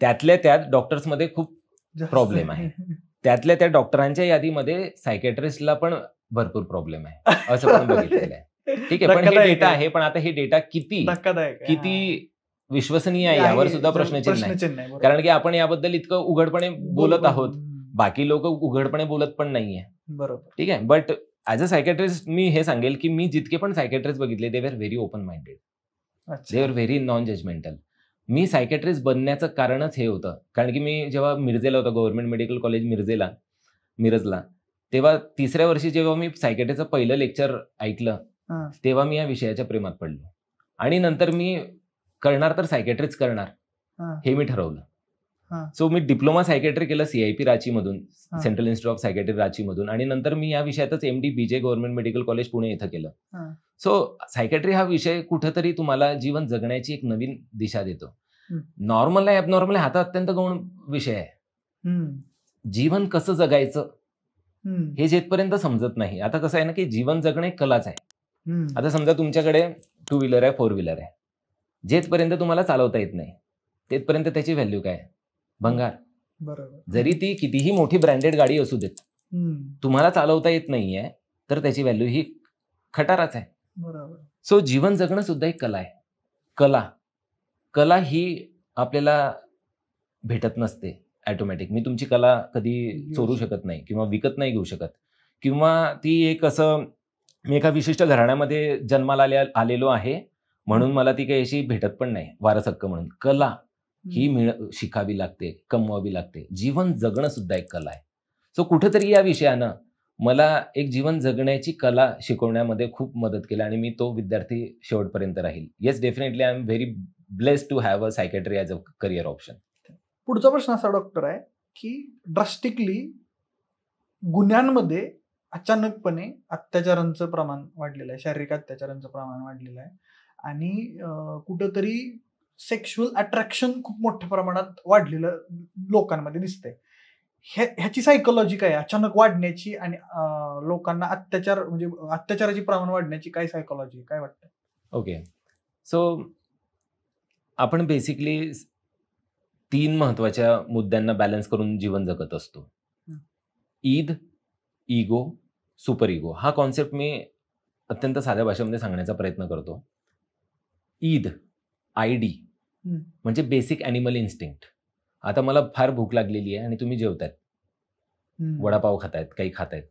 त्यातल्या त्यात डॉक्टर्समध्ये खूप प्रॉब्लेम आहे. त्यातल्या त्या डॉक्टरांच्या यादीमध्ये सायकेट्रिस्टला पण भरपूर प्रॉब्लेम आहे, असं पण बघितलेलं आहे. ठीक आहे. पण हे डेटा आहे, पण आता हे डेटा किती विश्वसनीय आहे यावर सुद्धा प्रश्नचिन्ह आहे. कारण की आपण याबद्दल इतकं उघडपणे बोलत आहोत, बाकी लोक उघडपणे बोलत पण नाहीये. बरोबर. ठीक आहे. बट ऍज अ सायकेट्रिस्ट मी हे सांगेल की मी जितके पण सायकेट्रिस्ट बघितले दे were very open minded, they were very non judgemental. मी सायकेट्रिस्ट बनण्याचं कारणच हे होतं, कारण की मी जेव्हा मिरजेला होतो, गव्हर्नमेंट मेडिकल कॉलेज मिरजला, तेव्हा 3ऱ्या वर्षी जेव्हा मी सायकेट्रीचं पहिलं लेक्चर ऐकलं तेव्हा मी या विषयाच्या प्रेमात पडलो. आणि नंतर मी करणार तर सायकेट्रीच करणार हे मी ठरवलं. सो मी डिप्लोमा सायकेट्री केलं CIP रांची मधून, सेंट्रल इन्स्टिट्यूट ऑफ सायकेट्री रांची मधून, आणि नंतर मी या विषयातच MD BJ government medical college Pune इथं केलं. सो सायकेट्री हा विषय कुठेतरी तुम्हाला जीवन जगण्याची एक नवीन दिशा देतो. नॉर्मल आहे ॲबनॉर्मल आहे हा तर अत्यंत गौण विषय आहे. जीवन कसं जगायचं हे जेथपर्यंत समजत नाही. आता कसं आहे ना की जीवन जगणे एक कलाच आहे. आता समजा तुमच्याकडे 2 व्हीलर आहे, 4 व्हीलर आहे, जेथपर्यंत तुम्हाला चालवता येत नाही तेथपर्यंत त्याची व्हॅल्यू काय? भंगार. बरोबर. जरी ती कितीही मोठी ब्रँडेड गाडी असू देत, तुम्हाला चालवता येत नाहीये तर त्याची व्हॅल्यू ही खटाराच आहे. बरोबर. सो जीवन जगणं सुद्धा एक कला आहे. कला ही आपल्याला भेटत नसते ऑटोमॅटिक. मी तुमची कला कधी चोरू शकत नाही किंवा विकत नाही घेऊ शकत, किंवा ती एक असं मी एका विशिष्ट घराण्यामध्ये जन्माला आलेलो आहे म्हणून मला ती काही अशी भेटत पण नाही वारसहक्क म्हणून. कला ही शिकावी लागते, कमवावी लागते. जीवन जगणं सुद्धा एक कला आहे. सो कुठेतरी या विषयानं मला एक जीवन जगण्याची कला शिकवण्यामध्ये खूप मदत केली आणि मी तो विद्यार्थी शेवटपर्यंत राहील. Yes, definitely I am very blessed to have a psychiatry as a career option. पुढचा प्रश्न असा डॉक्टर आहे की ड्रास्टिकली गुन्ह्यांमध्ये अचानकपणे अत्याचारांचं प्रमाण वाढलेलं आहे, शारीरिक अत्याचारांचं प्रमाण वाढलेलं आहे, आणि कुठंतरी सेक्शुअल अट्रॅक्शन खूप मोठ्या प्रमाणात वाढलेलं लोकांमध्ये दिसतंय. ह्याची सायकोलॉजी काय अचानक वाढण्याची आणि लोकांना अत्याचाराची प्रमाण वाढण्याची काय सायकोलॉजी, काय वाटतं? ओके. सो आपण बेसिकली 3 महत्वाच्या मुद्द्यांना बॅलन्स करून जीवन जगत असतो. Eid, ego, super ego. हा कॉन्सेप्ट मी अत्यंत साध्या भाषेमध्ये सांगण्याचा प्रयत्न करतो. ईद, ID म्हणजे बेसिक ॲनिमल इन्स्टिंक्ट. आता मला फार भूक लागलेली आहे आणि तुम्ही जेवतायत, वडापाव खातायत, काही खातायत,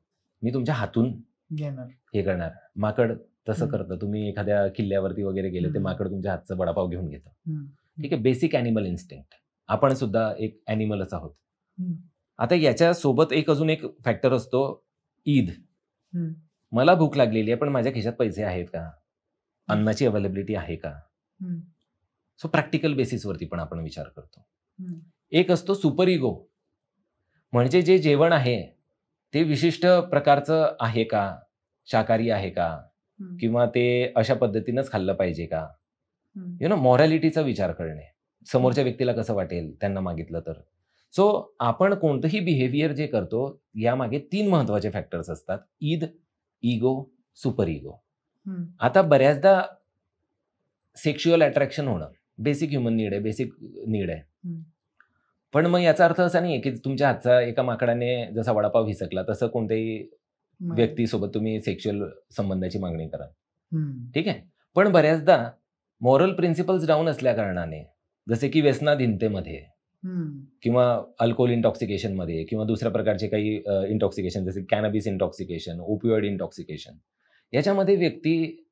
मी तुमच्या हातून घेणार. हे करणार. माकड तसं करतं, तुम्ही एखाद्या किल्ल्यावरती वगैरे गेले ते माकड तुमच्या हातचा वडापाव घेऊन घेतं. ठीक आहे, बेसिक ॲनिमल इन्स्टिंक्ट. आपण सुद्धा एक ॲनिमलच आहोत. आता याच्या सोबत अजून एक फॅक्टर असतो, ईद. मला भूक लागलेली आहे पण माझ्या खिशात पैसे आहेत का, अन्नाची अवेलेबिलिटी आहे का. सो प्रॅक्टिकल बेसिसवरती पण आपण विचार करतो. एक असतो सुपर इगो, म्हणजे जे जेवण आहे ते विशिष्ट प्रकारचं आहे का, शाकाहारी आहे का, किंवा ते अशा पद्धतीनंच खाल्लं पाहिजे का. मॉरॅलिटीचा विचार करणे, समोरच्या व्यक्तीला कसं वाटेल त्यांना मागितलं तर. सो आपण कोणतंही बिहेवियर जे करतो यामागे 3 महत्वाचे फॅक्टर्स असतात, ईद, इगो, सुपर इगो. आता बऱ्याचदा सेक्शुअल अट्रॅक्शन होणं बेसिक ह्युमन नीड आहे, बेसिक नीड आहे. पण मग याचा अर्थ असा नाहीये की तुमच्या हातचा एका माकडाने जसा वडापाव हिसकला तसं कोणत्याही व्यक्तीसोबत तुम्ही सेक्शुअल संबंधाची मागणी करा. ठीक आहे, पण बऱ्याचदा मॉरल प्रिन्सिपल्स डाऊन असल्या कारणाने, जसे की व्यसनाधीनतेमध्ये किंवा अल्कोहोल इंटॉक्सिकेशनमध्ये किंवा दुसऱ्या प्रकारचे काही इंटॉक्सिकेशन जसे कॅनॅबिस इंटॉक्सिकेशन, ओपिओइड इंटॉक्सिकेशन, याच्यामध्ये व्यक्ती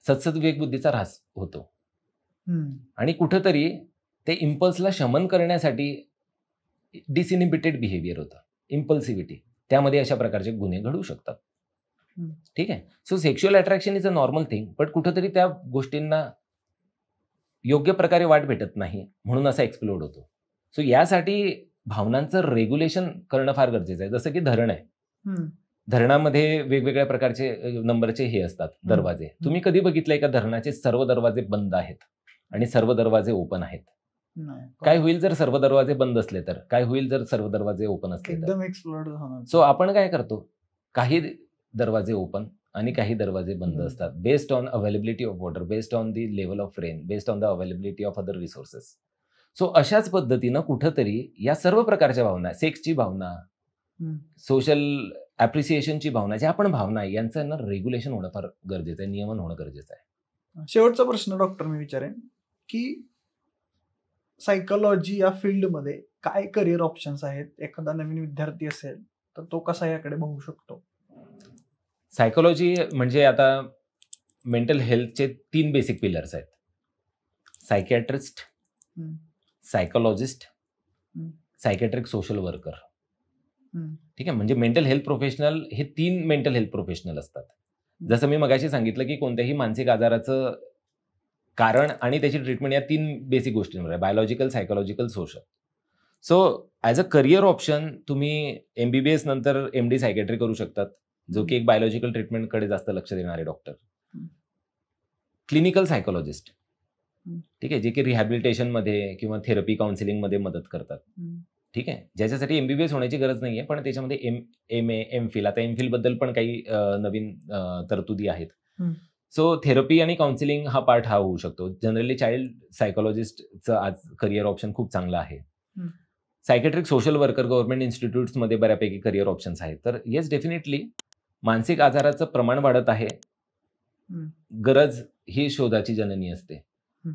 सद्सद्विवेक बुद्धीचा ऱ्हास होतो आणि कुठंतरी ते इम्पल्सला शमन करण्यासाठी डिसइनिबिटेड बिहेवियर होतं, इम्पल्सिव्हिटी, त्यामध्ये अशा प्रकारचे गुन्हे घडू शकतात. ठीक आहे, so sexual attraction is a normal thing, पण कुठंतरी त्या गोष्टींना योग्य प्रकारे वाट भेटत नाही म्हणून असा एक्सप्लोड होतो. सो यासाठी भावनांचं रेग्युलेशन करणं फार गरजेचं आहे. जसं की धरण आहे, धरणामध्ये वेगवेगळ्या प्रकारचे नंबरचे हे असतात दरवाजे. तुम्ही कधी बघितलंय का धरणाचे सर्व दरवाजे बंद आहेत आणि सर्व दरवाजे ओपन आहेत? काय होईल जर सर्व दरवाजे बंद असले तर, काय होईल जर सर्व दरवाजे ओपन असले तर? एकदम एक्सप्लोड होणार. सो आपण काय करतो, काही दरवाजे ओपन आणि काही दरवाजे बंद असतात, based on availability of water, based on the level of rain, based on the availability of other resources. So अशाच पद्धतीनं कुठंतरी या सर्व प्रकारच्या भावना, सेक्सची भावना, सोशल ॲप्रिसिएशनची भावना, ज्या पण भावना आहे यांचं ना रेग्युलेशन होणं फार गरजेचं आहे, नियमन होणं गरजेचं आहे. शेवटचा प्रश्न डॉक्टर मी विचारेन की सायकोलॉजी या फील्डमध्ये काय करिअर ऑप्शन्स आहेत? एखादा नवीन विद्यार्थी असेल तर तो कसा याकडे बघू शकतो? सायकोलॉजी म्हणजे आता मेंटल हेल्थचे 3 बेसिक पिलर्स आहेत, psychiatrist, psychologist, psychiatric social worker. ठीक आहे, म्हणजे मेंटल हेल्थ प्रोफेशनल हे 3 मेंटल हेल्थ प्रोफेशनल असतात. जसं मी मगाशी सांगितलं की कोणत्याही मानसिक आजाराचं कारण आणि त्याची ट्रीटमेंट या 3 बेसिक गोष्टींवर आहे, biological, psychological, social. So as a career option तुम्ही MBBS नंतर MD सायकियाट्री करू शकतात, जो की एक बायोलॉजिकल ट्रीटमेंटकडे जास्त लक्ष देणारे डॉक्टर. क्लिनिकल सायकोलॉजिस्ट, ठीक आहे, जे की रिहॅबिलिटेशनमध्ये किंवा थेरपी काउन्सिलिंगमध्ये मदत करतात. ठीक आहे, ज्याच्यासाठी MBBS होण्याची गरज नाहीये, पण त्याच्यामध्ये MA, MPhil, आता MPhil बद्दल पण काही नवीन तरतुदी आहेत. सो थेरपी आणि काउन्सिलिंग हा पार्ट हा होऊ शकतो. जनरली चाइल्ड सायकोलॉजिस्टचं आज करिअर ऑप्शन खूप चांगलं आहे. सायकियाट्रिक सोशल वर्कर गव्हर्नमेंट इन्स्टिट्यूट्समध्ये बऱ्यापैकी करिअर ऑप्शन्स आहेत. तर येस, डेफिनेटली मानसिक आजाराचं प्रमाण वाढत आहे, गरज ही शोधाची जननी असते.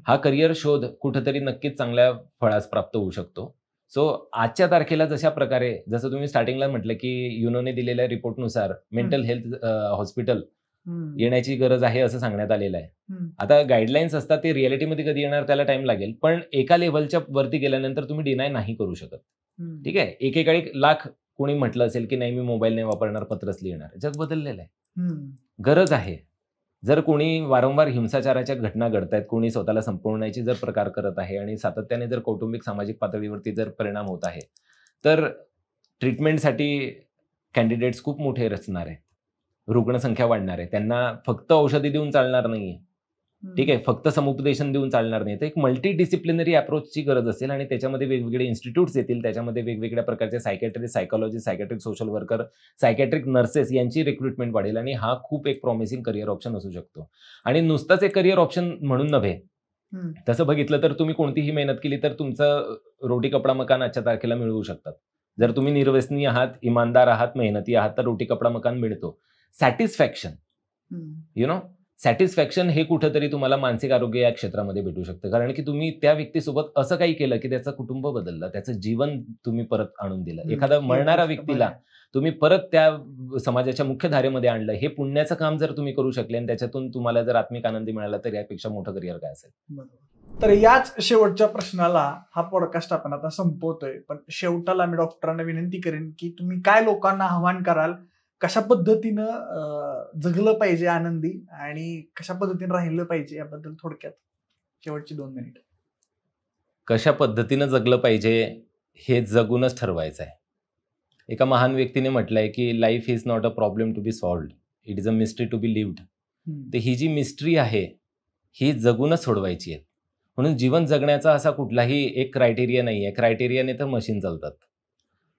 हा करिअर शोध कुठंतरी नक्कीच चांगल्या फळास प्राप्त होऊ शकतो. सो आजच्या तारखेला जशा प्रकारे, जसं तुम्ही स्टार्टिंगला म्हटलं की युनोने दिलेल्या रिपोर्टनुसार मेंटल हेल्थ हॉस्पिटल येण्याची गरज आहे असं सांगण्यात आलेलं आहे. आता गाईडलाईन्स असतात, ते रिअलिटीमध्ये कधी येणार त्याला टाइम लागेल, पण एका लेव्हलच्या वरती गेल्यानंतर तुम्ही डिनाय नाही करू शकत. ठीक आहे, एकेकाळी लाख कोणी म्हटलं असेल की नाही मी मोबाईल नाही वापरणार, पत्रच लिहिणार. जग बदललेलं आहे, गरज आहे. जर कोणी वारंवार हिंसाचाराच्या घटना घडतायत, कोणी स्वतःला संपवण्याची जर प्रकार करत आहे आणि सातत्याने जर कौटुंबिक सामाजिक पातळीवरती जर परिणाम होत आहे, तर ट्रीटमेंटसाठी कॅन्डिडेट्स खूप मोठे रचणार आहे, रुग्णसंख्या वाढणार आहे. त्यांना फक्त औषधी देऊन चालणार नाहीये, ठीक आहे, फक्त समुपदेशन देऊन चालणार नाही. तर एक मल्टी डिसिप्लिनरी अप्रोचची गरज असेल आणि त्याच्यामध्ये वेगवेगळे इन्स्टिट्यूट्स येतील, त्याच्यामध्ये वेगवेगळ्या प्रकारचे psychiatrist, psychologist, psychiatric social worker, psychiatric nurses यांची रिक्रुटमेंट वाढेल आणि हा खूप एक प्रॉमिसिंग करिअर ऑप्शन असू शकतो. आणि नुसताच एक करिअर ऑप्शन म्हणून नव्हे, तसं बघितलं तर तुम्ही कोणतीही मेहनत केली तर तुमचं रोटी कपडा मकान आजच्या तारखेला मिळवू शकतात. जर तुम्ही निर्व्यसनी आहात, इमानदार आहात, मेहनती आहात, तर रोटी कपडा मकान मिळतो. सॅटिस्फॅक्शन, सॅटिस्फॅक्शन हे कुठंतरी तुम्हाला मानसिक आरोग्य या क्षेत्रामध्ये भेटू शकतं. कारण की तुम्ही त्या व्यक्तीसोबत असं काही केलं की त्याचं कुटुंब बदललं, त्याचं जीवन तुम्ही परत आणून दिलं. एखादा मरणारा व्यक्तीला तुम्ही परत त्या समाजाच्या मुख्य धारेमध्ये आणलं. हे पुण्याचं काम जर तुम्ही करू शकले आणि त्याच्यातून तुम्हाला जर आत्मिक आनंद मिळाला तर यापेक्षा मोठं करिअर काय असेल. तर याच शेवटच्या प्रश्नाला हा पॉडकास्ट आपण आता संपवतोय. पण शेवटाला मी डॉक्टरांना विनंती करेन की तुम्ही काय लोकांना आव्हान कराल, कशा पद्धतीनं जगलं पाहिजे आनंदी आणि कशा पद्धतीने राहिलं पाहिजे याबद्दल थोडक्यात शेवटची 2 मिनिट. कशा पद्धतीनं जगलं पाहिजे हे जगूनच ठरवायचं आहे. एका महान व्यक्तीने म्हटलंय की life is not a problem to be solved, it is a mystery to be lived. तर ही जी मिस्ट्री आहे ही जगूनच सोडवायची आहे. म्हणून जीवन जगण्याचा असा कुठलाही एक क्रायटेरिया नाही आहे. क्रायटेरियाने तर मशीन चालतात.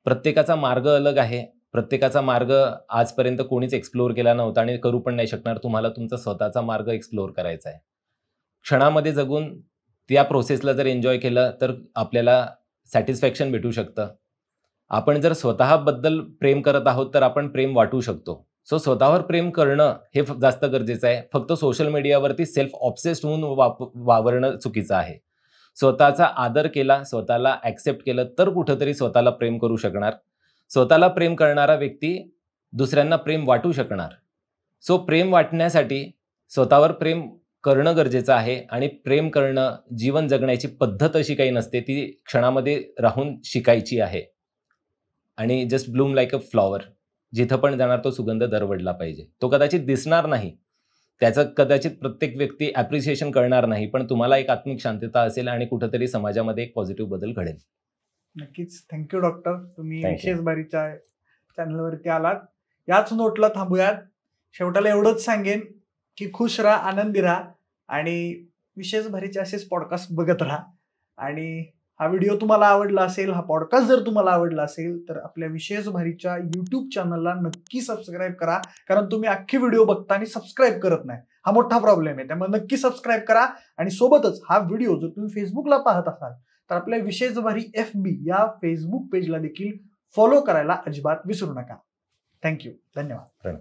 प्रत्येकाचा मार्ग अलग आहे. प्रत्येकाचा मार्ग आजपर्यंत कोणीच एक्सप्लोअर केला नव्हता आणि करू पण नाही शकणार. तुम्हाला तुमचा स्वतःचा मार्ग एक्सप्लोअर करायचा आहे. क्षणामध्ये जगून त्या प्रोसेसला जर एन्जॉय केलं तर आपल्याला सॅटिस्फॅक्शन भेटू शकतं. आपण जर स्वतःबद्दल प्रेम करत आहोत तर आपण प्रेम वाटू शकतो. सो स्वतःवर प्रेम करणं हे जास्त गरजेचं आहे. फक्त सोशल मीडियावरती सेल्फ ऑब्सेस्ड होऊन वावरणं चुकीचं आहे. स्वतःचा आदर केला, स्वतःला ॲक्सेप्ट केलं तर कुठंतरी स्वतःला प्रेम करू शकणार. स्वतःला प्रेम करणारा व्यक्ती दुसऱ्यांना प्रेम वाटू शकणार. सो प्रेम वाटण्यासाठी स्वतःवर प्रेम करणं गरजेचं आहे आणि प्रेम करणं, जीवन जगण्याची पद्धत अशी काही नसते. ती क्षणामध्ये राहून शिकायची आहे. आणि just Bloom like a flower. जिथं पण जाणार तो सुगंध दरवडला पाहिजे. तो कदाचित दिसणार नाही. त्याचं कदाचित प्रत्येक व्यक्ती ॲप्रिसिएशन करणार नाही. पण तुम्हाला एक आत्मिक शांतता असेल आणि कुठंतरी समाजामध्ये एक पॉझिटिव्ह बदल घडेल. नक्कीच. Thank you doctor. तुम्ही विशेष भारीच्या चॅनलवरती आलात. याच नोटला थांबूयात. शेवटाला एवढंच सांगेन की खुश राहा, आनंदी राहा आणि विशेष भारीचे असेच पॉडकास्ट बघत राहा. आणि हा व्हिडिओ तुम्हाला आवडला असेल, हा पॉडकास्ट जर तुम्हाला आवडला असेल तर आपल्या विशेष भारीच्या YouTube चॅनलला नक्की सबस्क्राईब करा. कारण तुम्ही अख्खी व्हिडिओ बघता आणि सबस्क्राईब करत नाही. हा मोठा प्रॉब्लेम आहे. त्यामुळे नक्की सबस्क्राईब करा. आणि सोबतच हा व्हिडिओ जर तुम्ही फेसबुकला पाहत असाल तर आपल्या विशेष भारी FB या फेसबुक पेजला देखील फॉलो करायला अजिबात विसरू नका. थँक्यू. धन्यवाद.